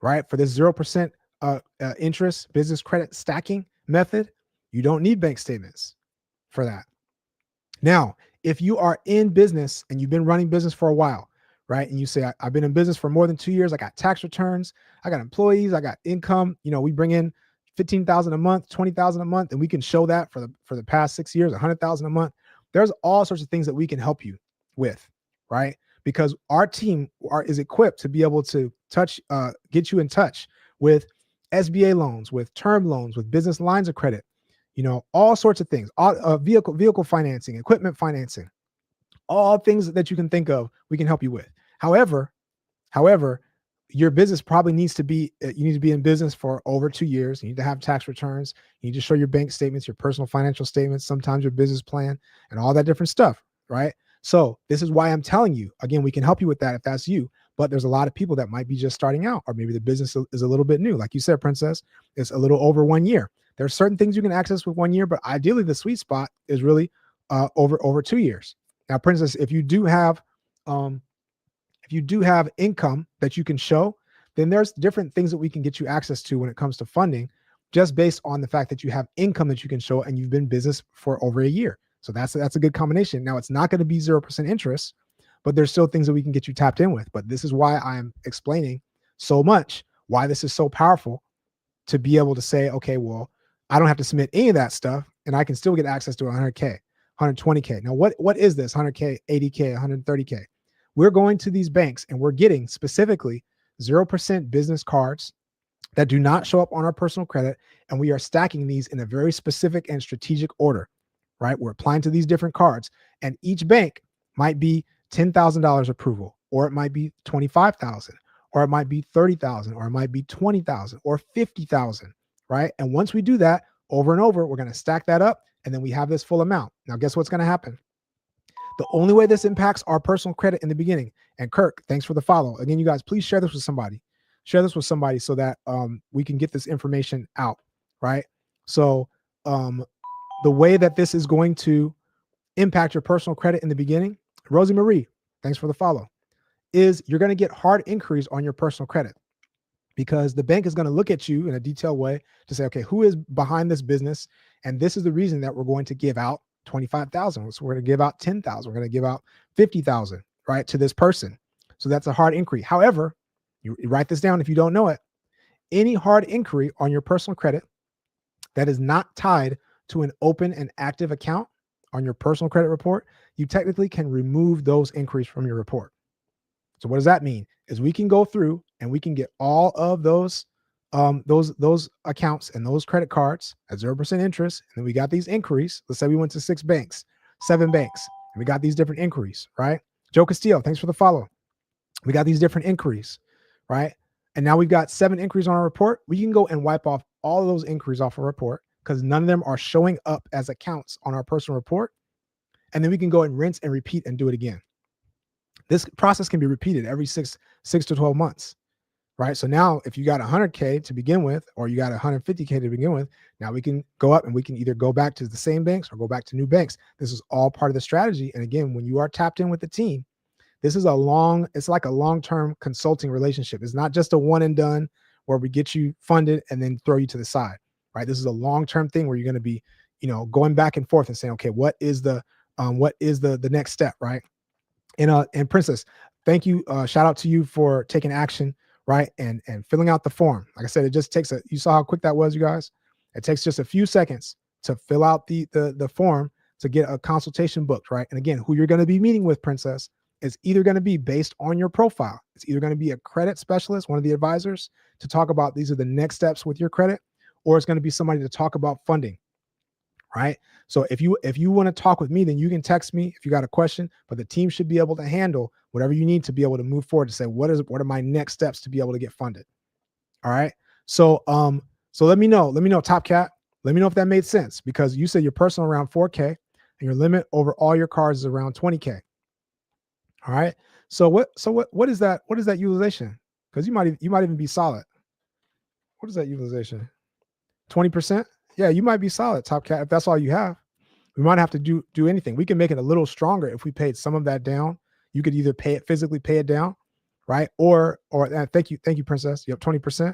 right? For this 0% interest business credit stacking method, you don't need bank statements for that. Now, if you are in business and you've been running business for a while, right? And you say, I've been in business for more than 2 years. I got tax returns. I got employees. I got income. We bring in 15,000 a month, 20,000 a month, and we can show that for the past 6 years, 100,000 a month. There's all sorts of things that we can help you with, right? Because our team is equipped to be able to get you in touch with SBA loans, with term loans, with business lines of credit, all sorts of things, vehicle financing, equipment financing, all things that you can think of, we can help you with. However, your business probably needs to be, you need to be in business for over 2 years. You need to have tax returns. You need to show your bank statements, your personal financial statements, sometimes your business plan, and all that different stuff, right? So this is why I'm telling you, again, we can help you with that if that's you, but there's a lot of people that might be just starting out, or maybe the business is a little bit new. Like you said, Princess, it's a little over 1 year. There's certain things you can access with 1 year, but ideally the sweet spot is really over 2 years. Now, Princess, if you do have income that you can show, then there's different things that we can get you access to when it comes to funding, just based on the fact that you have income that you can show and you've been in business for over a year. So that's a good combination. Now, it's not going to be 0% interest, but there's still things that we can get you tapped in with. But this is why I'm explaining so much why this is so powerful, to be able to say, okay, well, I don't have to submit any of that stuff and I can still get access to 100K, 120K. Now, what is this 100K, 80K, 130K? We're going to these banks and we're getting specifically 0% business cards that do not show up on our personal credit. And we are stacking these in a very specific and strategic order, right? We're applying to these different cards, and each bank might be $10,000 approval, or it might be 25,000, or it might be 30,000, or it might be 20,000 or 50,000, right? And once we do that over and over, we're going to stack that up, and then we have this full amount. Now, guess what's going to happen? The only way this impacts our personal credit in the beginning, and Kirk, thanks for the follow. Again, you guys, please share this with somebody. Share this with somebody so that we can get this information out, right? So the way that this is going to impact your personal credit in the beginning, Rosie Marie, thanks for the follow, is you're going to get hard inquiries on your personal credit, because the bank is going to look at you in a detailed way to say, okay, who is behind this business? And this is the reason that we're going to give out 25,000. So we're going to give out 10,000. We're going to give out 50,000, right, to this person. So that's a hard inquiry. However, you write this down if you don't know it. Any hard inquiry on your personal credit that is not tied to an open and active account on your personal credit report, you technically can remove those inquiries from your report. So what does that mean? Is we can go through and we can get all of those accounts and those credit cards at 0% interest, and then we got these inquiries. Let's say we went to 7 banks, and we got these different inquiries, right? Joe Castillo, thanks for the follow. We got these different inquiries, right? And now we've got 7 inquiries on our report. We can go and wipe off all of those inquiries off our report because none of them are showing up as accounts on our personal report. And then we can go and rinse and repeat and do it again. This process can be repeated every 6 to 12 months, right? So now if you got 100K to begin with, or you got 150K to begin with, now we can go up and we can either go back to the same banks or go back to new banks. This is all part of the strategy. And again, when you are tapped in with the team, this is it's like a long-term consulting relationship. It's not just a one and done where we get you funded and then throw you to the side, right? This is a long-term thing where you're going to be, going back and forth and saying, okay, what is the next step, right? And Princess, thank you. Shout out to you for taking action, right? And filling out the form. Like I said, it just takes you saw how quick that was, you guys? It takes just a few seconds to fill out the form to get a consultation booked, right? And again, who you're going to be meeting with, Princess, is either going to be based on your profile. It's either going to be a credit specialist, one of the advisors, to talk about these are the next steps with your credit, or it's going to be somebody to talk about funding, right? So if you want to talk with me, then you can text me if you got a question, but the team should be able to handle whatever you need to be able to move forward to say, what are my next steps to be able to get funded? All right. So let me know, Top Cat. Let me know if that made sense, because you said your personal around 4K and your limit over all your cards is around 20K. All right. So what is that? What is that utilization? Because you might even be solid. What is that utilization? 20%? Yeah, you might be solid, Top Cat, if that's all you have. We might have to do anything. We can make it a little stronger if we paid some of that down. You could either physically pay it down, right? Or thank you, Princess. You have 20%.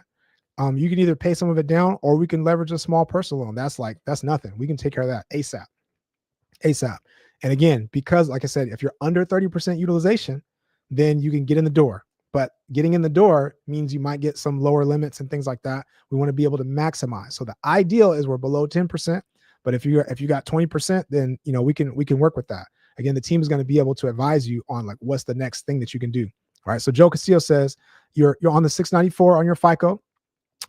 You can either pay some of it down, or we can leverage a small personal loan. That's nothing. We can take care of that ASAP. And again, because like I said, if you're under 30% utilization, then you can get in the door. But getting in the door means you might get some lower limits and things like that. We want to be able to maximize. So the ideal is we're below 10%. But if you got 20%, then we can work with that. Again, the team is going to be able to advise you on like what's the next thing that you can do. All right. So Joe Castillo says you're on the 694 on your FICO,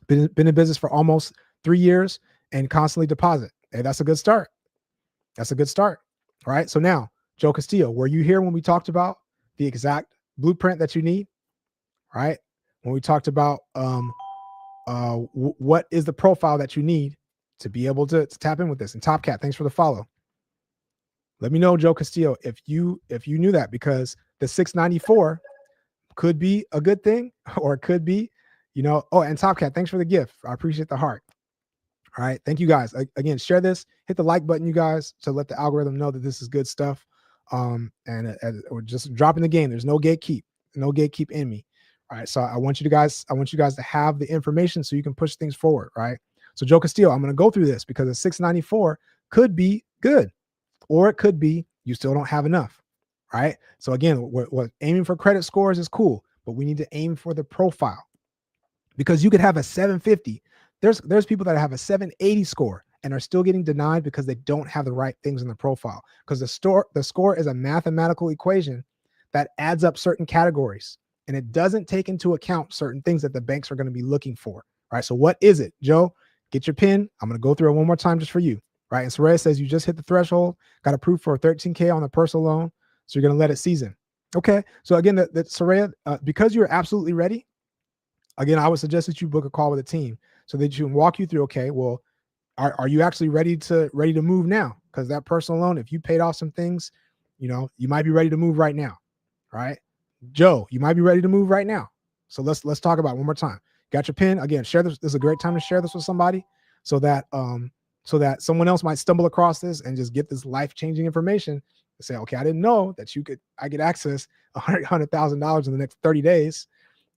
been in business for almost 3 years and constantly deposit. Hey, that's a good start. All right. So now, Joe Castillo, were you here when we talked about the exact blueprint that you need? Right? When we talked about what is the profile that you need to be able to tap in with this. And Top Cat, thanks for the follow. Let me know, Joe Castillo, if you knew that, because the 694 could be a good thing, or it could be, oh, and Top Cat, thanks for the gift. I appreciate the heart. All right. Thank you guys. Again, share this, hit the like button, you guys, to let the algorithm know that this is good stuff. And we're just dropping the game. There's no gatekeep in me. All right. So I want you guys to have the information so you can push things forward. Right. So Joe Castillo, I'm going to go through this because a 694 could be good, or it could be you still don't have enough. Right. So again, what aiming for credit scores is cool, but we need to aim for the profile, because you could have a 750. There's people that have a 780 score and are still getting denied because they don't have the right things in the profile, because the score is a mathematical equation that adds up certain categories, and it doesn't take into account certain things that the banks are going to be looking for. All right. So what is it, Joe? Get your pen. I'm going to go through it one more time just for you. Right. And Soraya says you just hit the threshold, got approved for 13K on the personal loan. So you're going to let it season. Okay. So again, that Soraya, because you're absolutely ready, again, I would suggest that you book a call with a team so that you can walk you through, okay, well, are you actually ready to move now? Because that personal loan, if you paid off some things, you might be ready to move right now. Right? Joe, you might be ready to move right now. So let's talk about it one more time. Got your pen? Again, share this. This is a great time to share this with somebody so that someone else might stumble across this and just get this life-changing information and say, okay, I didn't know that I could access $100,000 in the next 30 days,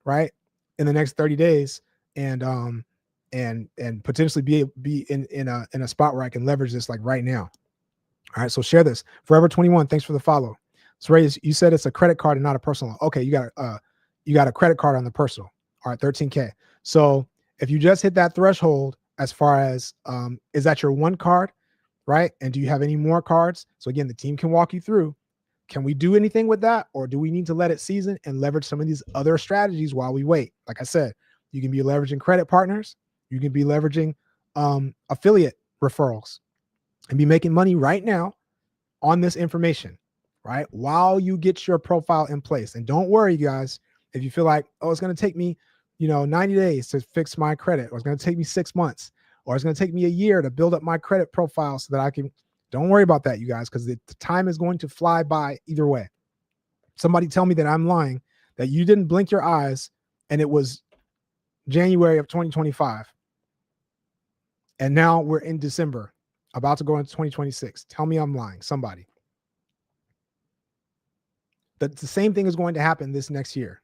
right? In the next 30 days and potentially be in a spot where I can leverage this like right now. All right, so share this. Forever 21, thanks for the follow. So Ray, you said it's a credit card and not a personal loan. Okay, you got a credit card on the personal. All right, 13K. So if you just hit that threshold, as far as is that your one card, right? And do you have any more cards? So again, the team can walk you through. Can we do anything with that, or do we need to let it season and leverage some of these other strategies while we wait? Like I said, you can be leveraging credit partners, you can be leveraging affiliate referrals, and be making money right now on this information, right? While you get your profile in place. And don't worry, guys, if you feel like, oh, it's going to take me, 90 days to fix my credit, or it's going to take me 6 months, or it's going to take me a year to build up my credit profile so that I can, don't worry about that, you guys, because the time is going to fly by either way. Somebody tell me that I'm lying, that you didn't blink your eyes and it was January of 2025. And now we're in December, about to go into 2026. Tell me I'm lying, somebody. But the same thing is going to happen this next year.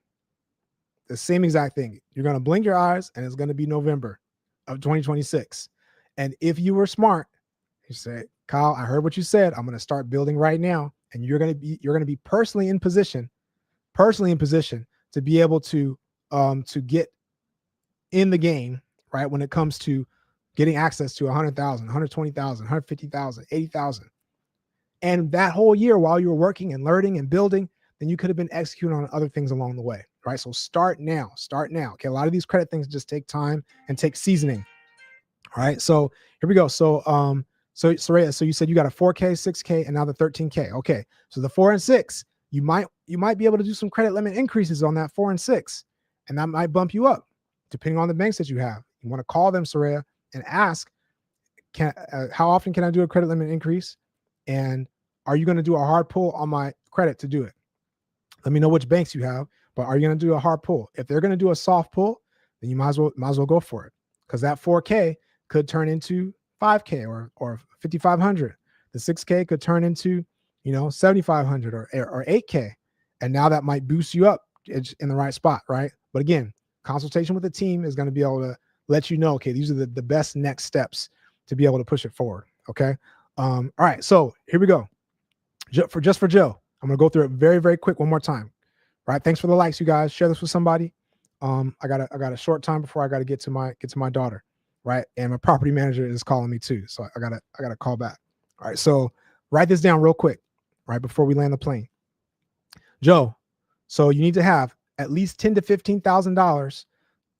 The same exact thing. You're going to blink your eyes and it's going to be November of 2026. And if you were smart, you say, Kyle, I heard what you said. I'm going to start building right now. And you're going to be personally in position to be able to get in the game, right? When it comes to getting access to 100,000, 120,000, 150,000, 80,000. And that whole year while you were working and learning and building, then you could have been executing on other things along the way, right? So start now. Okay. A lot of these credit things just take time and take seasoning. All right. So here we go. So, Soraya, so you said you got a 4K, 6K, and now the 13K. Okay. So the 4 and 6, you might be able to do some credit limit increases on that 4 and 6, and that might bump you up depending on the banks that you have. You want to call them, Soraya, and ask, how often can I do a credit limit increase? And are you going to do a hard pull on my credit to do it? Let me know which banks you have, but are you going to do a hard pull? If they're going to do a soft pull, then you might as well go for it, because that 4K could turn into 5K or 5,500. The 6K could turn into 7,500 or 8K, and now that might boost you up in the right spot, right? But again, consultation with the team is going to be able to let you know, okay, these are the best next steps to be able to push it forward. Okay. All right. So here we go. Just for Joe, I'm going to go through it very, very quick one more time. All right. Thanks for the likes, you guys. Share this with somebody. I got a short time before I got to get to my daughter. Right. And my property manager is calling me too. So I gotta call back. All right. So write this down real quick, right before we land the plane. Joe, so you need to have at least $10,000 to $15,000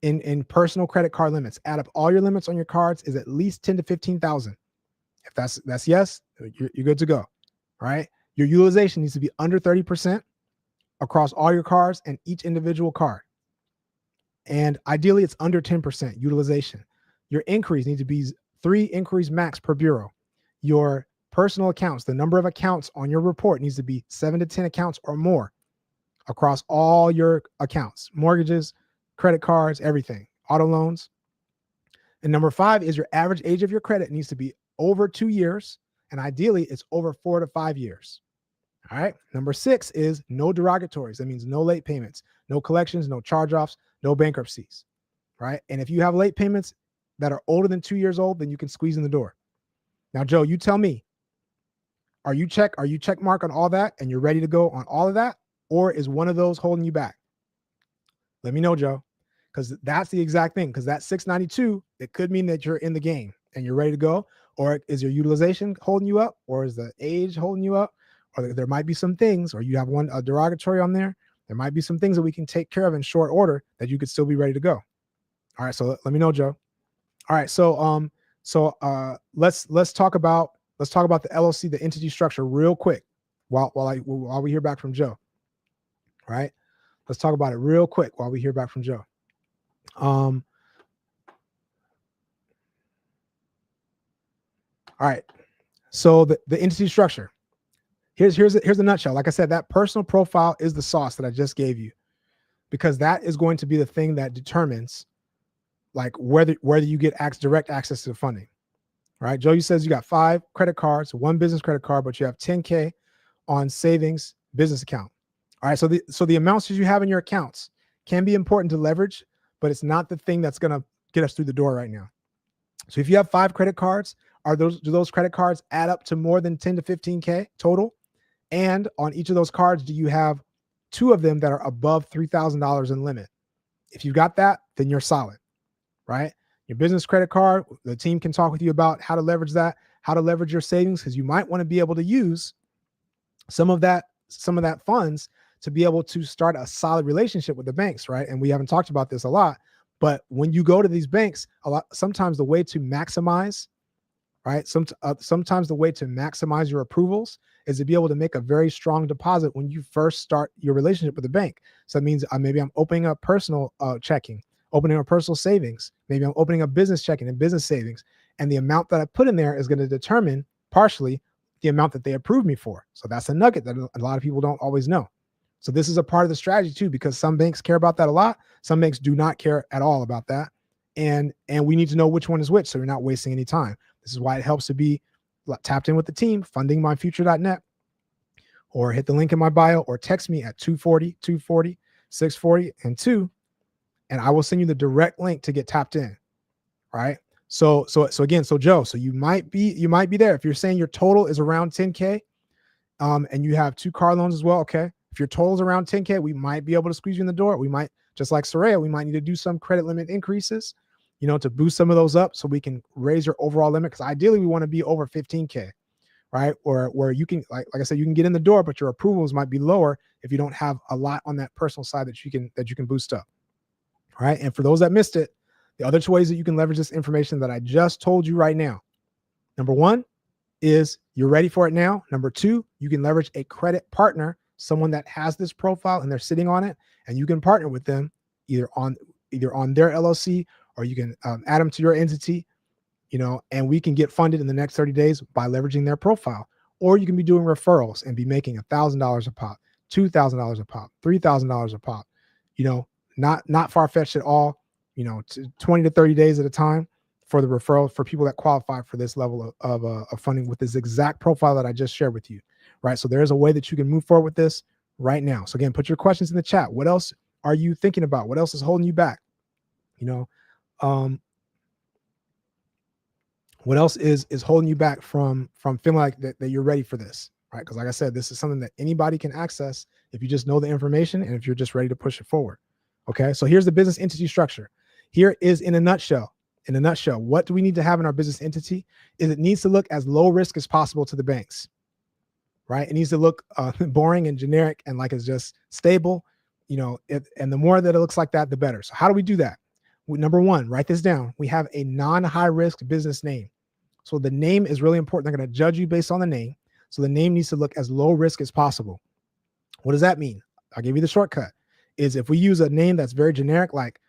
in personal credit card limits. Add up all your limits on your cards is at least $10,000 to $15,000. If that's yes, you're good to go. All right. Your utilization needs to be under 30% across all your cards and each individual card. And ideally it's under 10% utilization. Your inquiries need to be 3 inquiries max per bureau. Your personal accounts, the number of accounts on your report needs to be 7 to 10 accounts or more across all your accounts, mortgages, credit cards, everything, auto loans. And number 5 is your average age of your credit needs to be over 2 years. And ideally it's over 4 to 5 years. All right. Number 6 is no derogatories. That means no late payments, no collections, no charge-offs, no bankruptcies. Right. And if you have late payments that are older than 2 years old, then you can squeeze in the door. Now, Joe, you tell me, are you check mark on all that and you're ready to go on all of that? Or is one of those holding you back? Let me know, Joe, because that's the exact thing. Because that 692, it could mean that you're in the game and you're ready to go. Or is your utilization holding you up? Or is the age holding you up? Or there might be some things, or you have a derogatory on there. There might be some things that we can take care of in short order that you could still be ready to go. All right. So let me know, Joe. All right, so let's talk about the LLC, the entity structure, real quick while we hear back from Joe. All right, let's talk about it real quick while we hear back from Joe. All right, so the entity structure. Here's the nutshell. Like I said, that personal profile is the sauce that I just gave you, because that is going to be the thing that determines like whether you get direct access to the funding. All right. Joe, says you got 5 credit cards, 1 business credit card, but you have 10K on savings business account. All right. So the amounts that you have in your accounts can be important to leverage, but it's not the thing that's going to get us through the door right now. So if you have 5 credit cards, do those credit cards add up to more than 10 to 15K total? And on each of those cards, do you have 2 of them that are above $3,000 in limit? If you've got that, then you're solid, right? Your business credit card, the team can talk with you about how to leverage that, how to leverage your savings, because you might want to be able to use some of that funds to be able to start a solid relationship with the banks, right? And we haven't talked about this a lot, but when you go to these banks, sometimes the way to maximize, right? Sometimes the way to maximize your approvals is to be able to make a very strong deposit when you first start your relationship with the bank. So that means maybe I'm opening up personal checking, opening a personal savings. Maybe I'm opening a business checking and business savings. And the amount that I put in there is going to determine partially the amount that they approve me for. So that's a nugget that a lot of people don't always know. So this is a part of the strategy too, because some banks care about that a lot. Some banks do not care at all about that. And we need to know which one is which, so you're not wasting any time. This is why it helps to be tapped in with the team, fundingmyfuture.net, or hit the link in my bio, or text me at 240-640 and 2, and I will send you the direct link to get tapped in. Right. So Joe, so you might be there. If you're saying your total is around 10K, and you have 2 car loans as well. Okay. If your total is around 10K, we might be able to squeeze you in the door. We might, just like Soraya, we might need to do some credit limit increases, to boost some of those up so we can raise your overall limit. Because ideally we want to be over 15K, right? Or where you can, like I said, you can get in the door, but your approvals might be lower if you don't have a lot on that personal side that you can boost up. All right. And for those that missed it, the other 2 ways that you can leverage this information that I just told you right now. Number 1 is you're ready for it now. Number 2, you can leverage a credit partner, someone that has this profile and they're sitting on it, and you can partner with them either on their LLC, or you can add them to your entity, and we can get funded in the next 30 days by leveraging their profile. Or you can be doing referrals and be making $1,000 a pop, $2,000 a pop, $3,000 a pop, not far-fetched at all, 20 to 30 days at a time for the referral for people that qualify for this level of funding with this exact profile that I just shared with you, right? So there is a way that you can move forward with this right now. So again, put your questions in the chat. What else are you thinking about? What else is holding you back? What else is holding you back from feeling like that you're ready for this, right? Because like I said, this is something that anybody can access if you just know the information and if you're just ready to push it forward. Okay, so here's the business entity structure. Here is in a nutshell, what do we need to have in our business entity? Is it needs to look as low risk as possible to the banks, right? It needs to look boring and generic and like it's just stable, and the more that it looks like that, the better. So how do we do that? Number 1, write this down. We have a non-high risk business name. So the name is really important. They're going to judge you based on the name. So the name needs to look as low risk as possible. What does that mean? I'll give you the shortcut. Is if we use a name that's very generic, like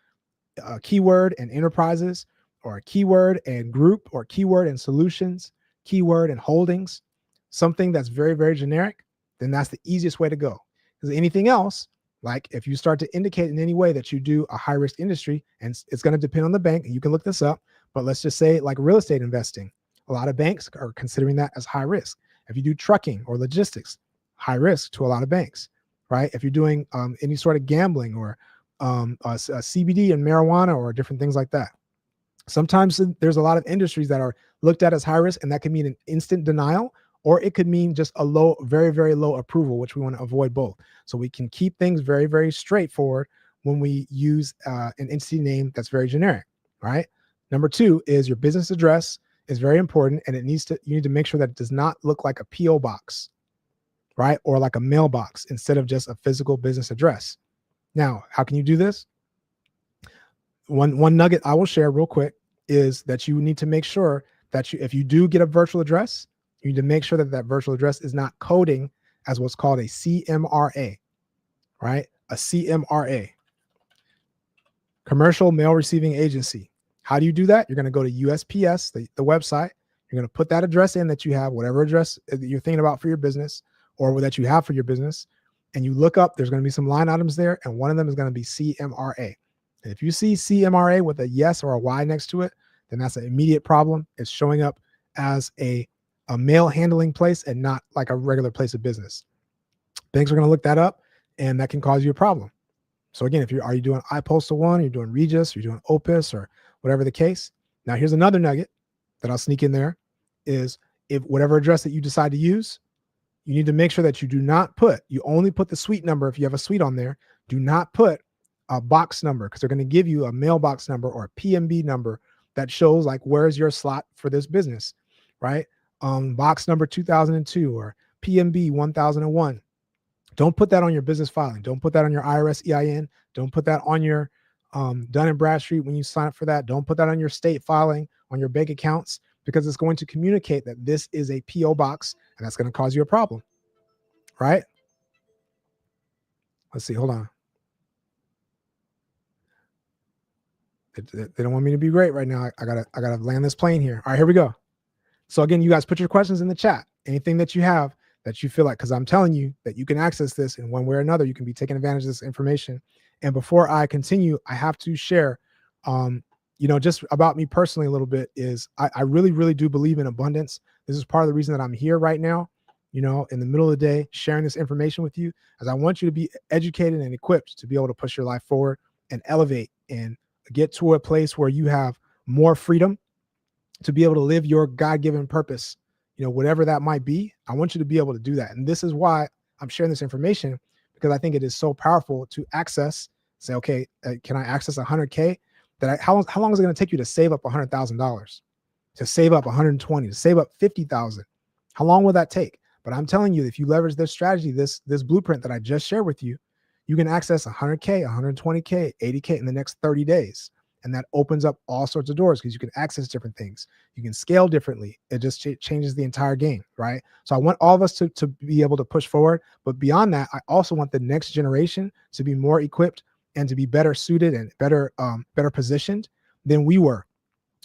a keyword and enterprises, or a keyword and group, or keyword and solutions, keyword and holdings, something that's very, very generic, then that's the easiest way to go. Because anything else, like if you start to indicate in any way that you do a high risk industry, and it's going to depend on the bank, and you can look this up, but let's just say like real estate investing, a lot of banks are considering that as high risk. If you do trucking or logistics, high risk to a lot of banks, right? If you're doing any sort of gambling or CBD and marijuana or different things like that. Sometimes there's a lot of industries that are looked at as high risk, and that can mean an instant denial, or it could mean just a low, very, very low approval, which we want to avoid both. So we can keep things very, very straightforward when we use an entity name that's very generic, right? Number 2 is your business address is very important, and you need to make sure that it does not look like a PO box, right? Or like a mailbox instead of just a physical business address. Now, how can you do this? One nugget I will share real quick is that you need to make sure that if you do get a virtual address, you need to make sure that virtual address is not coding as what's called a CMRA, right? A CMRA, Commercial Mail Receiving Agency. How do you do that? You're going to go to USPS, the website. You're going to put that address in that you have, whatever address that you're thinking about for your business or that you have for your business. And you look up, there's going to be some line items there, and one of them is going to be CMRA. And if you see CMRA with a yes or a Y next to it, then that's an immediate problem. It's showing up as a mail handling place and not like a regular place of business. Banks are going to look that up, and that can cause you a problem. So again, are you doing iPostal One, you're doing Regis, you're doing Opus, or whatever the case. Now here's another nugget that I'll sneak in there is if whatever address that you decide to use, you need to make sure that you only put the suite number if you have a suite on there. Do not put a box number because they're going to give you a mailbox number or a PMB number that shows like where's your slot for this business, right? Box number 2002 or PMB 1001. Don't put that on your business filing. Don't put that on your IRS EIN. Don't put that on your Dun and Bradstreet when you sign up for that. Don't put that on your state filing, on your bank accounts, because it's going to communicate that this is a PO box and that's going to cause you a problem, right? Let's see, hold on. They don't want me to be great right now. I gotta land this plane here. All right, here we go. So again, you guys put your questions in the chat. Anything that you have that you feel like, because I'm telling you that you can access this in one way or another. You can be taking advantage of this information. And before I continue, I have to share, just about me personally a little bit is I really, really do believe in abundance. This is part of the reason that I'm here right now, in the middle of the day, sharing this information with you, as I want you to be educated and equipped to be able to push your life forward and elevate and get to a place where you have more freedom to be able to live your God-given purpose, whatever that might be. I want you to be able to do that. And this is why I'm sharing this information, because I think it is so powerful to access, say, okay, can I access 100K? How long is it going to take you to save up $100,000, to save up 120, to save up 50,000? How long will that take? But I'm telling you, if you leverage this strategy, this blueprint that I just shared with you, you can access 100K, 120K, 80K in the next 30 days. And that opens up all sorts of doors because you can access different things. You can scale differently. It just changes the entire game, right? So I want all of us to be able to push forward. But beyond that, I also want the next generation to be more equipped and to be better suited and better positioned than we were.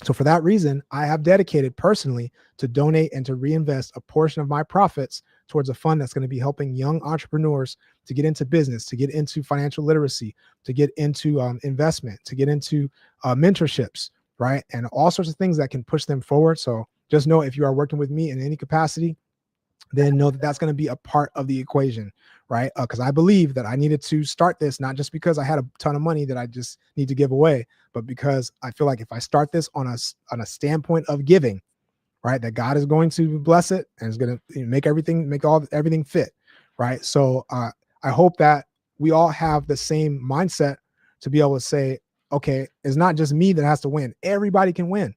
So for that reason, I have dedicated personally to donate and to reinvest a portion of my profits towards a fund that's going to be helping young entrepreneurs to get into business, to get into financial literacy, to get into investment, to get into mentorships, right? And all sorts of things that can push them forward. So just know, if you are working with me in any capacity, then know that that's going to be a part of the equation, right? Because I believe that I needed to start this, not just because I had a ton of money that I just need to give away, but because I feel like if I start this on a standpoint of giving, right, that God is going to bless it and is going to make everything fit, right? So I hope that we all have the same mindset to be able to say, okay, it's not just me that has to win. Everybody can win,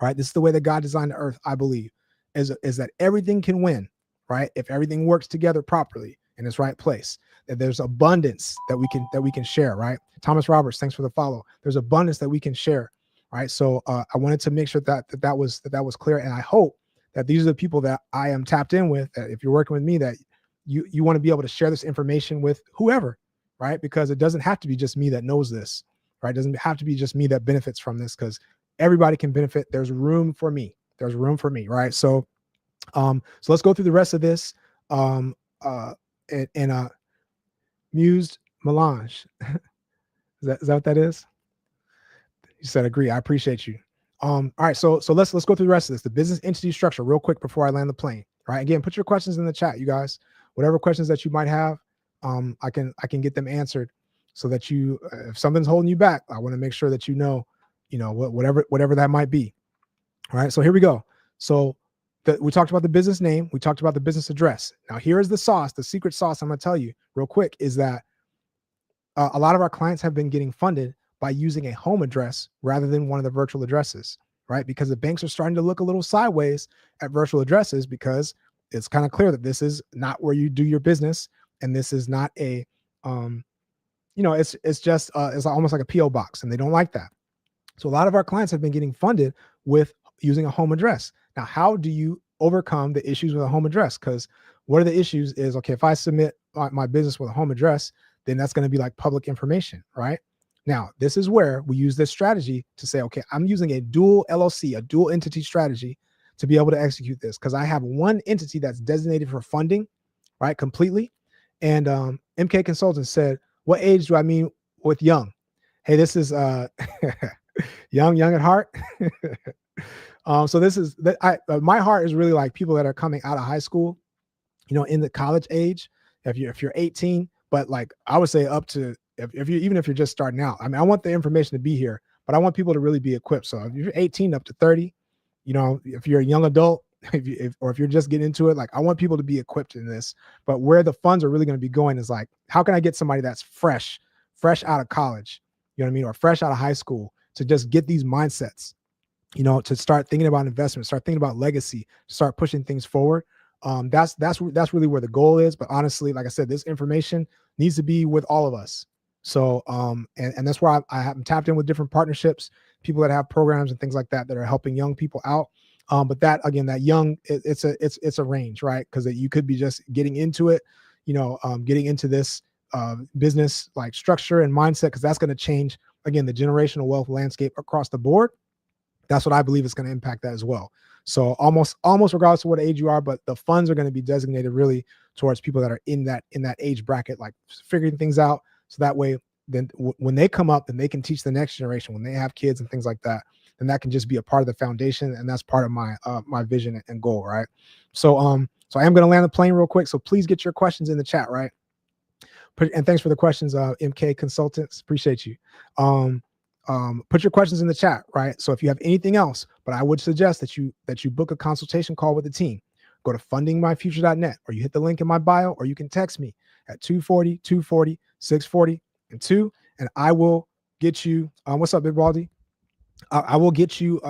right? This is the way that God designed the earth, I believe, is that everything can win, right? If everything works together properly in its right place, that there's abundance that we can share, right? Thomas Roberts, thanks for the follow. There's abundance that we can share, right? So I wanted to make sure that was clear, and I hope that these are the people that I am tapped in with. That if you're working with me, that you want to be able to share this information with whoever, right? Because it doesn't have to be just me that knows this, right? It doesn't have to be just me that benefits from this, because everybody can benefit. There's room for me. Right? So let's go through the rest of this. Mused Melange. Is that what that is? You said agree. I appreciate you. All right, so let's go through the rest of this. The business entity structure real quick before I land the plane. All right, again, put your questions in the chat, you guys. Whatever questions that you might have, I can get them answered, so that if something's holding you back, I want to make sure that whatever that might be. All right, so here we go. So we talked about the business name. We talked about the business address. Now here is the sauce, the secret sauce I'm going to tell you real quick, is that a lot of our clients have been getting funded by using a home address rather than one of the virtual addresses, right? Because the banks are starting to look a little sideways at virtual addresses, because it's kind of clear that this is not where you do your business. And this is not it's almost like a PO box, and they don't like that. So a lot of our clients have been getting funded with using a home address. Now, how do you overcome the issues with a home address? Because one of the issues is, okay, if I submit my business with a home address, then that's going to be like public information, right? Now, this is where we use this strategy to say, okay, I'm using a dual LLC, a dual entity strategy, to be able to execute this, because I have one entity that's designated for funding, right, completely. And MK Consultants said, what age do I mean with young? Hey, this is young at heart. So this is my heart is really like people that are coming out of high school, in the college age. If you're 18, but like I would say up to if you, even if you're just starting out, I mean, I want the information to be here, but I want people to really be equipped. So if you're 18 up to 30, if you're a young adult, or if you're just getting into it, like, I want people to be equipped in this. But where the funds are really going to be going is like, how can I get somebody that's fresh out of college, you know what I mean, or fresh out of high school, to just get these mindsets, to start thinking about investment, start thinking about legacy, start pushing things forward. That's really where the goal is. But honestly, like I said, this information needs to be with all of us. So, and that's why I'm tapped in with different partnerships, people that have programs and things like that that are helping young people out. But that, again, that young, it's a range, right? Because you could be just getting into it, getting into this business like structure and mindset, because that's going to change, again, the generational wealth landscape across the board. That's what I believe is going to impact that as well. So almost regardless of what age you are, but the funds are going to be designated really towards people that are in that age bracket, like figuring things out. So that way, then when they come up, then they can teach the next generation, when they have kids and things like that, then that can just be a part of the foundation. And that's part of my my vision and goal, right? So so I am going to land the plane real quick. So please get your questions in the chat, right? And thanks for the questions, MK Consultants. Appreciate you. Put your questions in the chat, right? So if you have anything else, but I would suggest that you book a consultation call with the team. Go to fundingmyfuture.net, or you hit the link in my bio, or you can text me at 240-240-640 and 2, and I will get you, what's up, Big Baldy? I will get you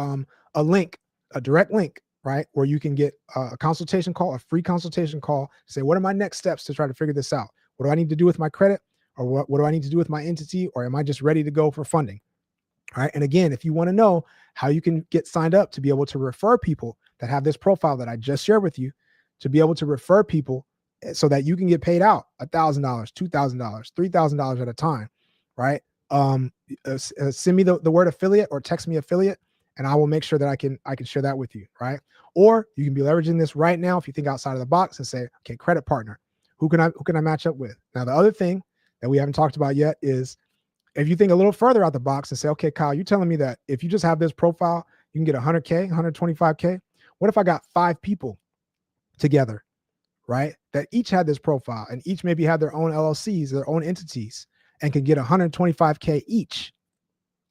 a link, a direct link, right, where you can get a consultation call, a free consultation call, say, what are my next steps to try to figure this out? What do I need to do with my credit? Or what do I need to do with my entity? Or am I just ready to go for funding? All right. And again, if you want to know how you can get signed up to be able to refer people that have this profile that I just shared with you, to be able to refer people so that you can get paid out $1,000, $2,000, $3,000 at a time, right? Send me the word affiliate, or text me affiliate, and I will make sure that I can share that with you, right? Or you can be leveraging this right now if you think outside of the box and say, okay, credit partner, who can I match up with? Now, the other thing that we haven't talked about yet is, if you think a little further out the box and say, okay, Kyle, you're telling me that if you just have this profile, you can get 100K, 125K. What if I got 5 people together, right, that each had this profile and each maybe had their own LLCs, their own entities, and could get 125K each?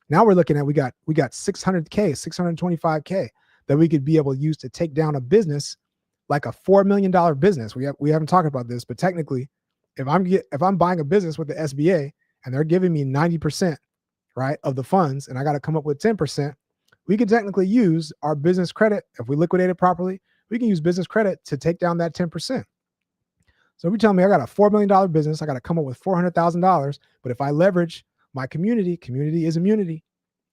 Now we're looking at, we got 600K, 625K that we could be able to use to take down a business, like a $4 million business. We haven't talked about this, but technically, if I'm buying a business with the SBA and they're giving me 90%, right, of the funds, and I got to come up with 10%, we could technically use our business credit. If we liquidate it properly, we can use business credit to take down that 10%. So if you tell me I got a $4 million business, I got to come up with $400,000, but if I leverage my community is immunity.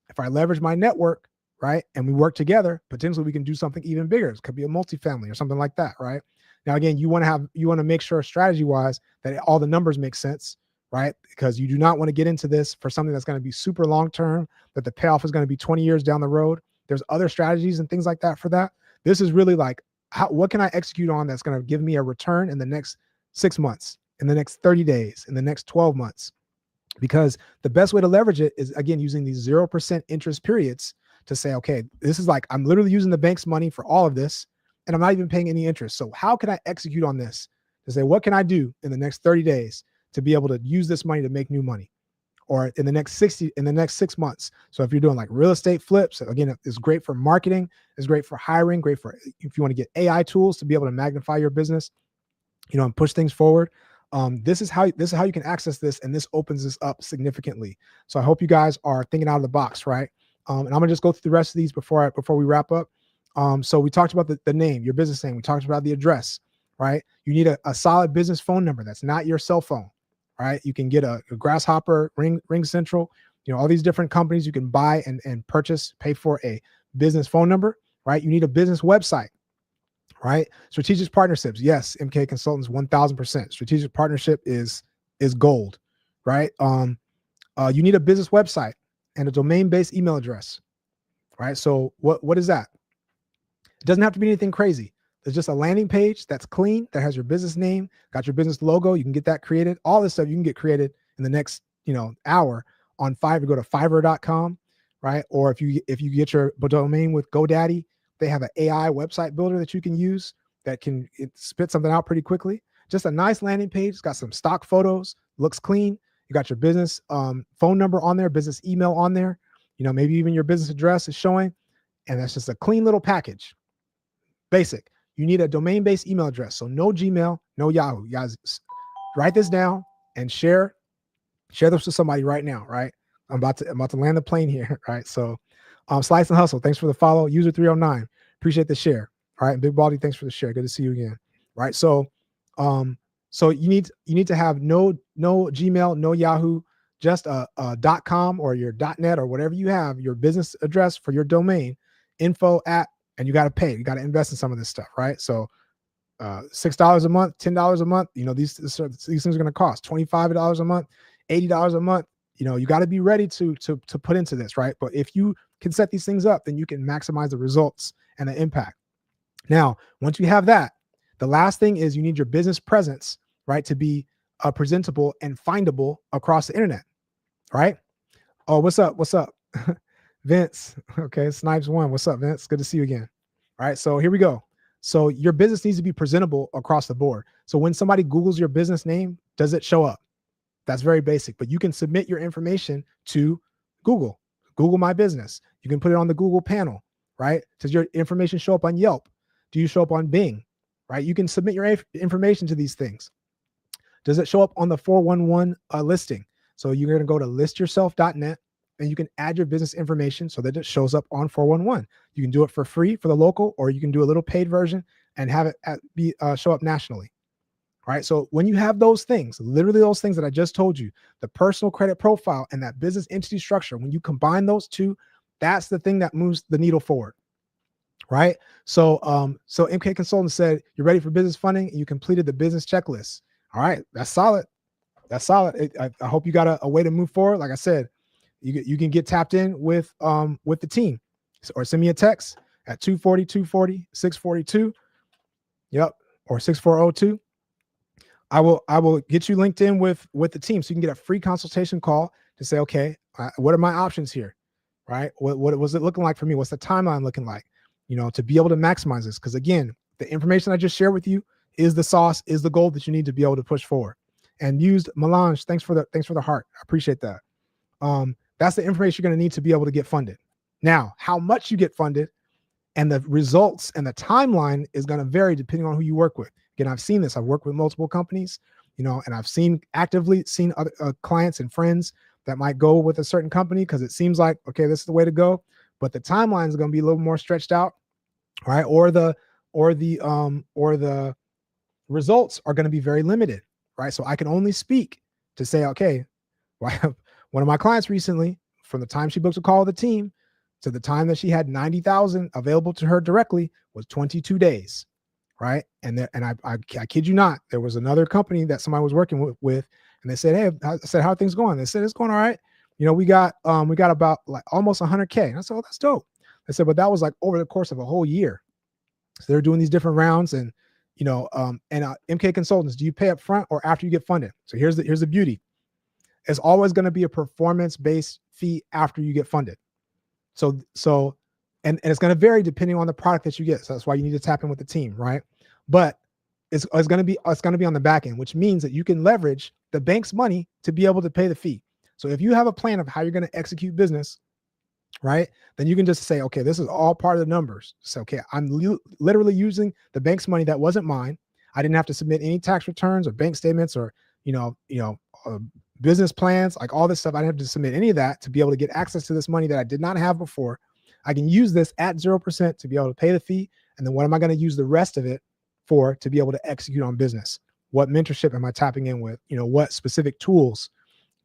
If I leverage my network, right, and we work together, potentially we can do something even bigger. It could be a multifamily or something like that, right? Now, again, you want to make sure strategy-wise that all the numbers make sense, right? Because you do not want to get into this for something that's going to be super long-term, that the payoff is going to be 20 years down the road. There's other strategies and things like that for that. This is really like, what can I execute on that's going to give me a return in the next 6 months, in the next 30 days, in the next 12 months? Because the best way to leverage it is, again, using these 0% interest periods to say, okay, this is like, I'm literally using the bank's money for all of this, and I'm not even paying any interest. So how can I execute on this to say, what can I do in the next 30 days to be able to use this money to make new money, or in the next 6 months? So if you're doing like real estate flips, again, it's great for marketing, it's great for hiring, great for if you want to get AI tools to be able to magnify your business, and push things forward. This is how you can access this, and this opens this up significantly. So I hope you guys are thinking out of the box, right? And I'm gonna just go through the rest of these before we wrap up. So we talked about the name, your business name. We talked about the address, right? You need a solid business phone number that's not your cell phone, right? You can get a Grasshopper, Ring Central, all these different companies you can buy and purchase, pay for a business phone number, right? You need a business website, right? Strategic partnerships. Yes, MK Consultants, 1000%. Strategic partnership is gold, right? You need a business website and a domain-based email address, right? So what is that? It doesn't have to be anything crazy. There's just a landing page that's clean, that has your business name, got your business logo. You can get that created. All this stuff you can get created in the next hour on Fiverr. Go to fiverr.com, right? Or if you get your domain with GoDaddy, they have an AI website builder that you can use that can spit something out pretty quickly. Just a nice landing page. It's got some stock photos, looks clean. You got your business phone number on there, business email on there. Maybe even your business address is showing, and that's just a clean little package. Basic. You need a domain-based email address. So no Gmail, no Yahoo. You guys write this down and share this with somebody right now, right? I'm about to land the plane here, right? So Slice and Hustle, thanks for the follow. User 309, appreciate the share. All right, Big Baldy, thanks for the share. Good to see you again. Right. So you need to have no Gmail, no Yahoo, just a .com or your .net or whatever you have, your business address for your domain, info at, and you got to pay. You got to invest in some of this stuff, right? So $6 a month, $10 a month, these things are going to cost $25 a month, $80 a month. You got to be ready to put into this, right? But if you can set these things up, then you can maximize the results and the impact. Now, once you have that, the last thing is you need your business presence, right, to be presentable and findable across the internet, right? Oh, what's up? What's up? Vince. Okay, Snipes1. What's up, Vince? Good to see you again. All right, so here we go. So your business needs to be presentable across the board. So when somebody Googles your business name, does it show up? That's very basic, but you can submit your information to Google My Business. You can put it on the Google panel, right? Does your information show up on Yelp? Do you show up on Bing, right? You can submit your information to these things. Does it show up on the 411 listing? So you're going to go to listyourself.net and you can add your business information so that it shows up on 411. You can do it for free for the local, or you can do a little paid version and have it show up nationally. All right. So when you have those things, literally those things that I just told you, the personal credit profile and that business entity structure, when you combine those two, that's the thing that moves the needle forward. Right. So MK Consultant said, you're ready for business funding and you completed the business checklist. All right. That's solid. That's solid. I hope you got a way to move forward. Like I said, you can get tapped in with the team, or send me a text at 240-240-642. Yep. Or 6402. I will get you linked in with the team so you can get a free consultation call to say, okay, what are my options here, right? What was it looking like for me? What's the timeline looking like, to be able to maximize this? Because again, the information I just shared with you is the sauce, is the gold that you need to be able to push forward. And used Melange, thanks for the heart. I appreciate that. That's the information you're going to need to be able to get funded. Now, how much you get funded and the results and the timeline is going to vary depending on who you work with. Again, I've seen this. I've worked with multiple companies, and I've actively seen other clients and friends that might go with a certain company because it seems like, okay, this is the way to go, but the timeline is going to be a little more stretched out, right? Or the results are going to be very limited, right? So I can only speak to say, okay, well, one of my clients recently, from the time she booked a call with the team to the time that she had 90,000 available to her directly was 22 days. Right. And I kid you not, there was another company that somebody was working with, and they said, hey, I said, how are things going? They said, it's going all right. We got about like almost 100K. And I said, oh, that's dope. They said, but that was like over the course of a whole year. So they're doing these different rounds, and, MK Consultants, do you pay up front or after you get funded? So here's the beauty. It's always going to be a performance-based fee after you get funded. So and it's going to vary depending on the product that you get. So that's why you need to tap in with the team, right? But it's going to be on the back end, which means that you can leverage the bank's money to be able to pay the fee. So if you have a plan of how you're going to execute business, right, then you can just say, okay, this is all part of the numbers. So, okay, I'm literally using the bank's money that wasn't mine. I didn't have to submit any tax returns or bank statements or, business plans, like all this stuff. I didn't have to submit any of that to be able to get access to this money that I did not have before. I can use this at 0% to be able to pay the fee. And then what am I going to use the rest of it for to be able to execute on business? What mentorship am I tapping in with? What specific tools,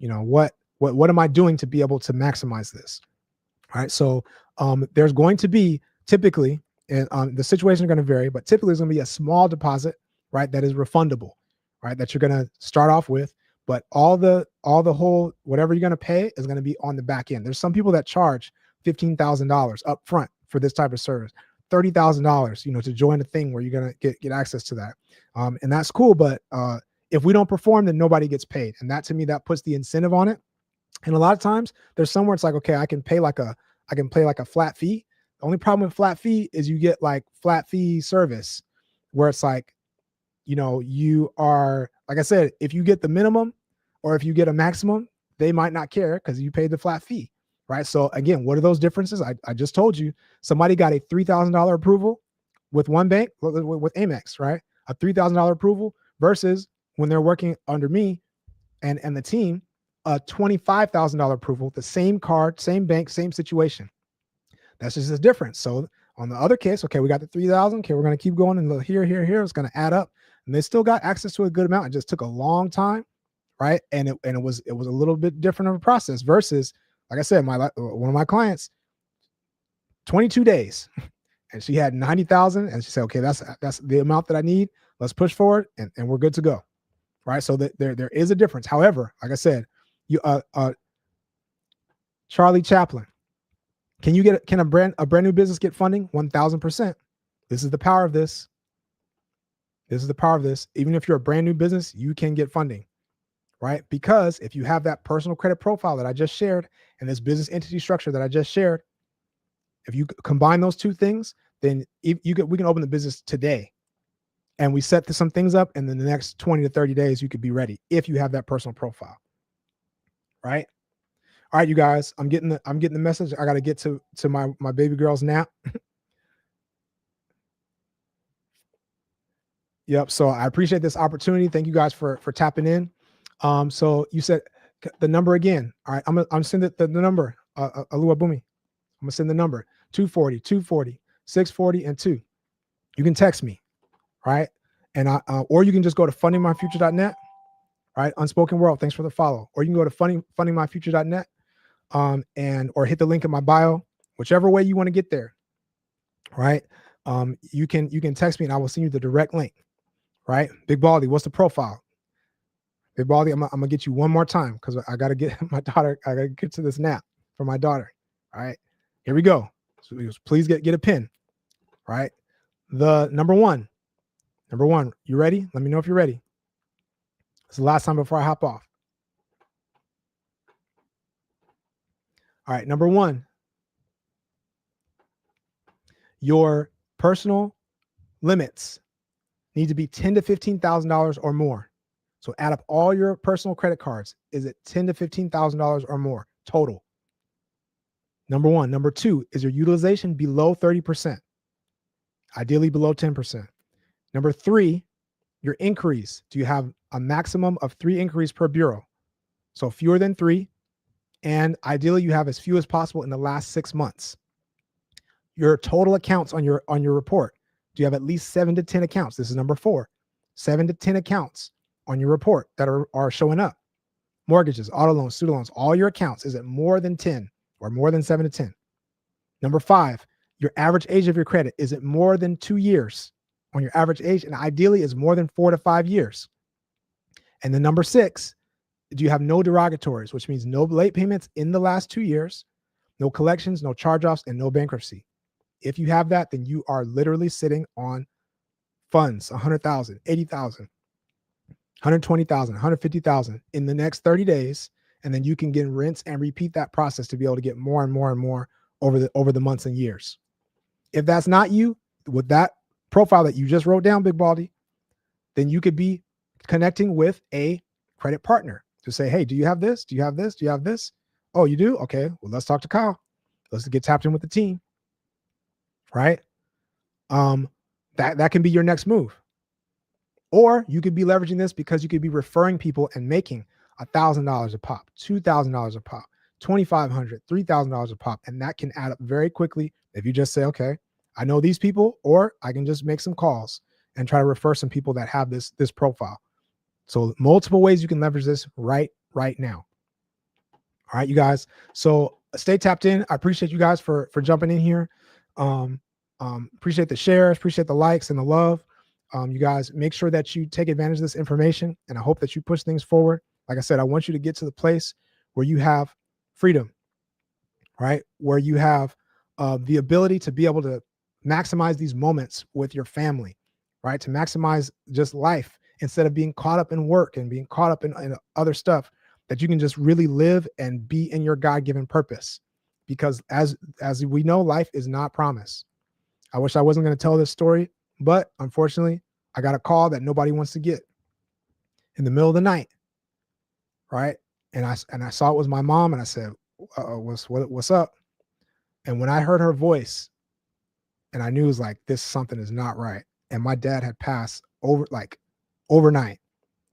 what am I doing to be able to maximize this? All right. So there's going to be typically, and the situation is going to vary, but typically there's going to be a small deposit, right, that is refundable, right, that you're going to start off with. But all the whole, whatever you're going to pay is going to be on the back end. There's some people that charge $15,000 up front for this type of service, $30,000, to join a thing where you're going to get access to that. And that's cool. But if we don't perform, then nobody gets paid. And that, to me, that puts the incentive on it. And a lot of times there's somewhere it's like, okay, I can pay like a flat fee. The only problem with flat fee is you get like flat fee service where it's like, you are, like I said, if you get the minimum or if you get a maximum, they might not care because you paid the flat fee, right? So again, what are those differences? I just told you, somebody got a $3,000 approval with one bank, with Amex, right? A $3,000 approval versus when they're working under me and the team, a $25,000 approval, the same card, same bank, same situation. That's just a difference. So on the other case, okay, we got the 3,000. Okay, we're going to keep going and here. It's going to add up, and they still got access to a good amount. It just took a long time, right? And it was a little bit different of a process versus, like I said, one of my clients, 22 days, and she had 90,000, and she said, okay, that's the amount that I need. Let's push forward, and we're good to go, right? So that there is a difference. However, like I said, you Charlie Chaplin. Can a brand new business get funding? 1,000%. This is the power of this. This is the power of this. Even if you're a brand new business, you can get funding, right? Because if you have that personal credit profile that I just shared and this business entity structure that I just shared, if you combine those two things, then we can open the business today, and we set some things up, and then the next 20 to 30 days, you could be ready if you have that personal profile, right? All right, you guys, I'm getting the message. I got to get to my baby girl's nap. Yep. So I appreciate this opportunity. Thank you guys for tapping in. So you said the number again. All right, I'm sending the number. Alua Bumi. I'm gonna send the number 240, 640, and 2. You can text me, right? And or you can just go to fundingmyfuture.net, right? Unspoken World. Thanks for the follow. Or you can go to fundingmyfuture.net. And or hit the link in my bio, whichever way you want to get there, right? You can text me and I will send you the direct link, right? Big Baldy, what's the profile? Big Baldy, I'm gonna get you one more time because I gotta get my daughter. I gotta get to this nap for my daughter. All right, here we go. So please get a pen, right? The number one. You ready? Let me know if you're ready. It's the last time before I hop off. All right, number one, your personal limits need to be $10,000 to $15,000 or more. So add up all your personal credit cards. Is it $10,000 to $15,000 or more total? Number one. Number two, is your utilization below 30%? Ideally below 10%. Number three, your inquiries. Do you have a maximum of 3 inquiries per bureau? So fewer than 3. And ideally you have as few as possible in the last 6 months. Your total accounts on your report. Do you have at least 7 to 10 accounts? This is number 4. 7 to 10 accounts on your report that are showing up. Mortgages, auto loans, student loans, all your accounts. Is it more than 10 or more than 7 to 10? Number 5, your average age of your credit. Is it more than 2 years on your average age? And ideally is more than 4 to 5 years. And then number 6, do you have no derogatories, which means no late payments in the last 2 years, no collections, no charge-offs, and no bankruptcy? If you have that, then you are literally sitting on funds, 100,000, 80,000, 120,000, 150,000 in the next 30 days. And then you can get rinse and repeat that process to be able to get more and more and more over the months and years. If that's not you, with that profile that you just wrote down, Big Baldy, then you could be connecting with a credit partner to say, hey, do you have this? Do you have this? Do you have this? Oh, you do? Okay, well, let's talk to Kyle. Let's get tapped in with the team, right? That can be your next move. Or you could be leveraging this because you could be referring people and making $1,000 a pop, $2,000 a pop, $2,500, $3,000 a pop. And that can add up very quickly if you just say, okay, I know these people, or I can just make some calls and try to refer some people that have this profile. So multiple ways you can leverage this right now. All right, you guys. So stay tapped in. I appreciate you guys for jumping in here. Appreciate the shares, appreciate the likes and the love. You guys, make sure that you take advantage of this information, and I hope that you push things forward. Like I said, I want you to get to the place where you have freedom, right? Where you have the ability to be able to maximize these moments with your family, right? To maximize just life instead of being caught up in work and being caught up in other stuff, that you can just really live and be in your God-given purpose. Because as we know, life is not promised. I wish I wasn't going to tell this story, but unfortunately, I got a call that nobody wants to get in the middle of the night. right? And I saw it was my mom, and I said, what's up? And when I heard her voice, and I knew it was like, this something is not right. And my dad had passed overnight,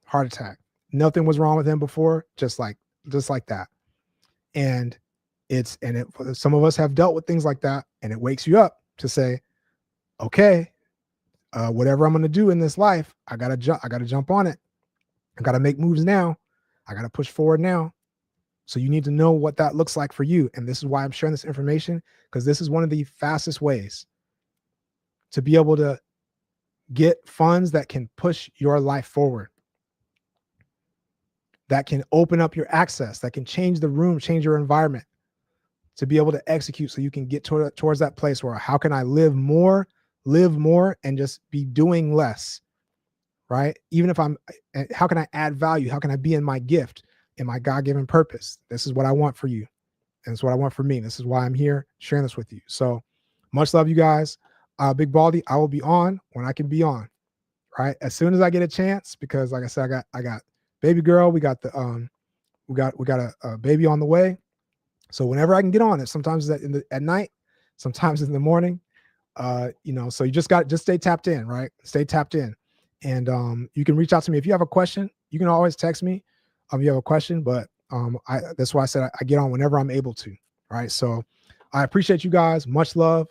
heart attack. Nothing was wrong with him before, just like that. And some of us have dealt with things like that, and it wakes you up to say, okay, whatever I'm going to do in this life, I gotta jump on it. I gotta make moves now. I gotta push forward now. So you need to know what that looks like for you. And this is why I'm sharing this information, because this is one of the fastest ways to be able to get funds that can push your life forward, that can open up your access, that can change the room, change your environment, to be able to execute so you can get towards that place where, how can I live more, and just be doing less, right? Even if how can I add value? How can I be in my gift, in my God-given purpose? This is what I want for you. And it's what I want for me. This is why I'm here sharing this with you. So much love, you guys. Big Baldy, I will be on when I can be on, right? As soon as I get a chance, because like I said, I got baby girl. We got we got a baby on the way. So whenever I can get on it, sometimes at night, sometimes in the morning, so you just stay tapped in, right? Stay tapped in. And you can reach out to me if you have a question. You can always text me if you have a question, but that's why I said I get on whenever I'm able to, right? So I appreciate you guys. Much love.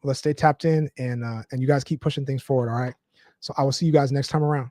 Let's stay tapped in, and you guys keep pushing things forward, all right? So I will see you guys next time around.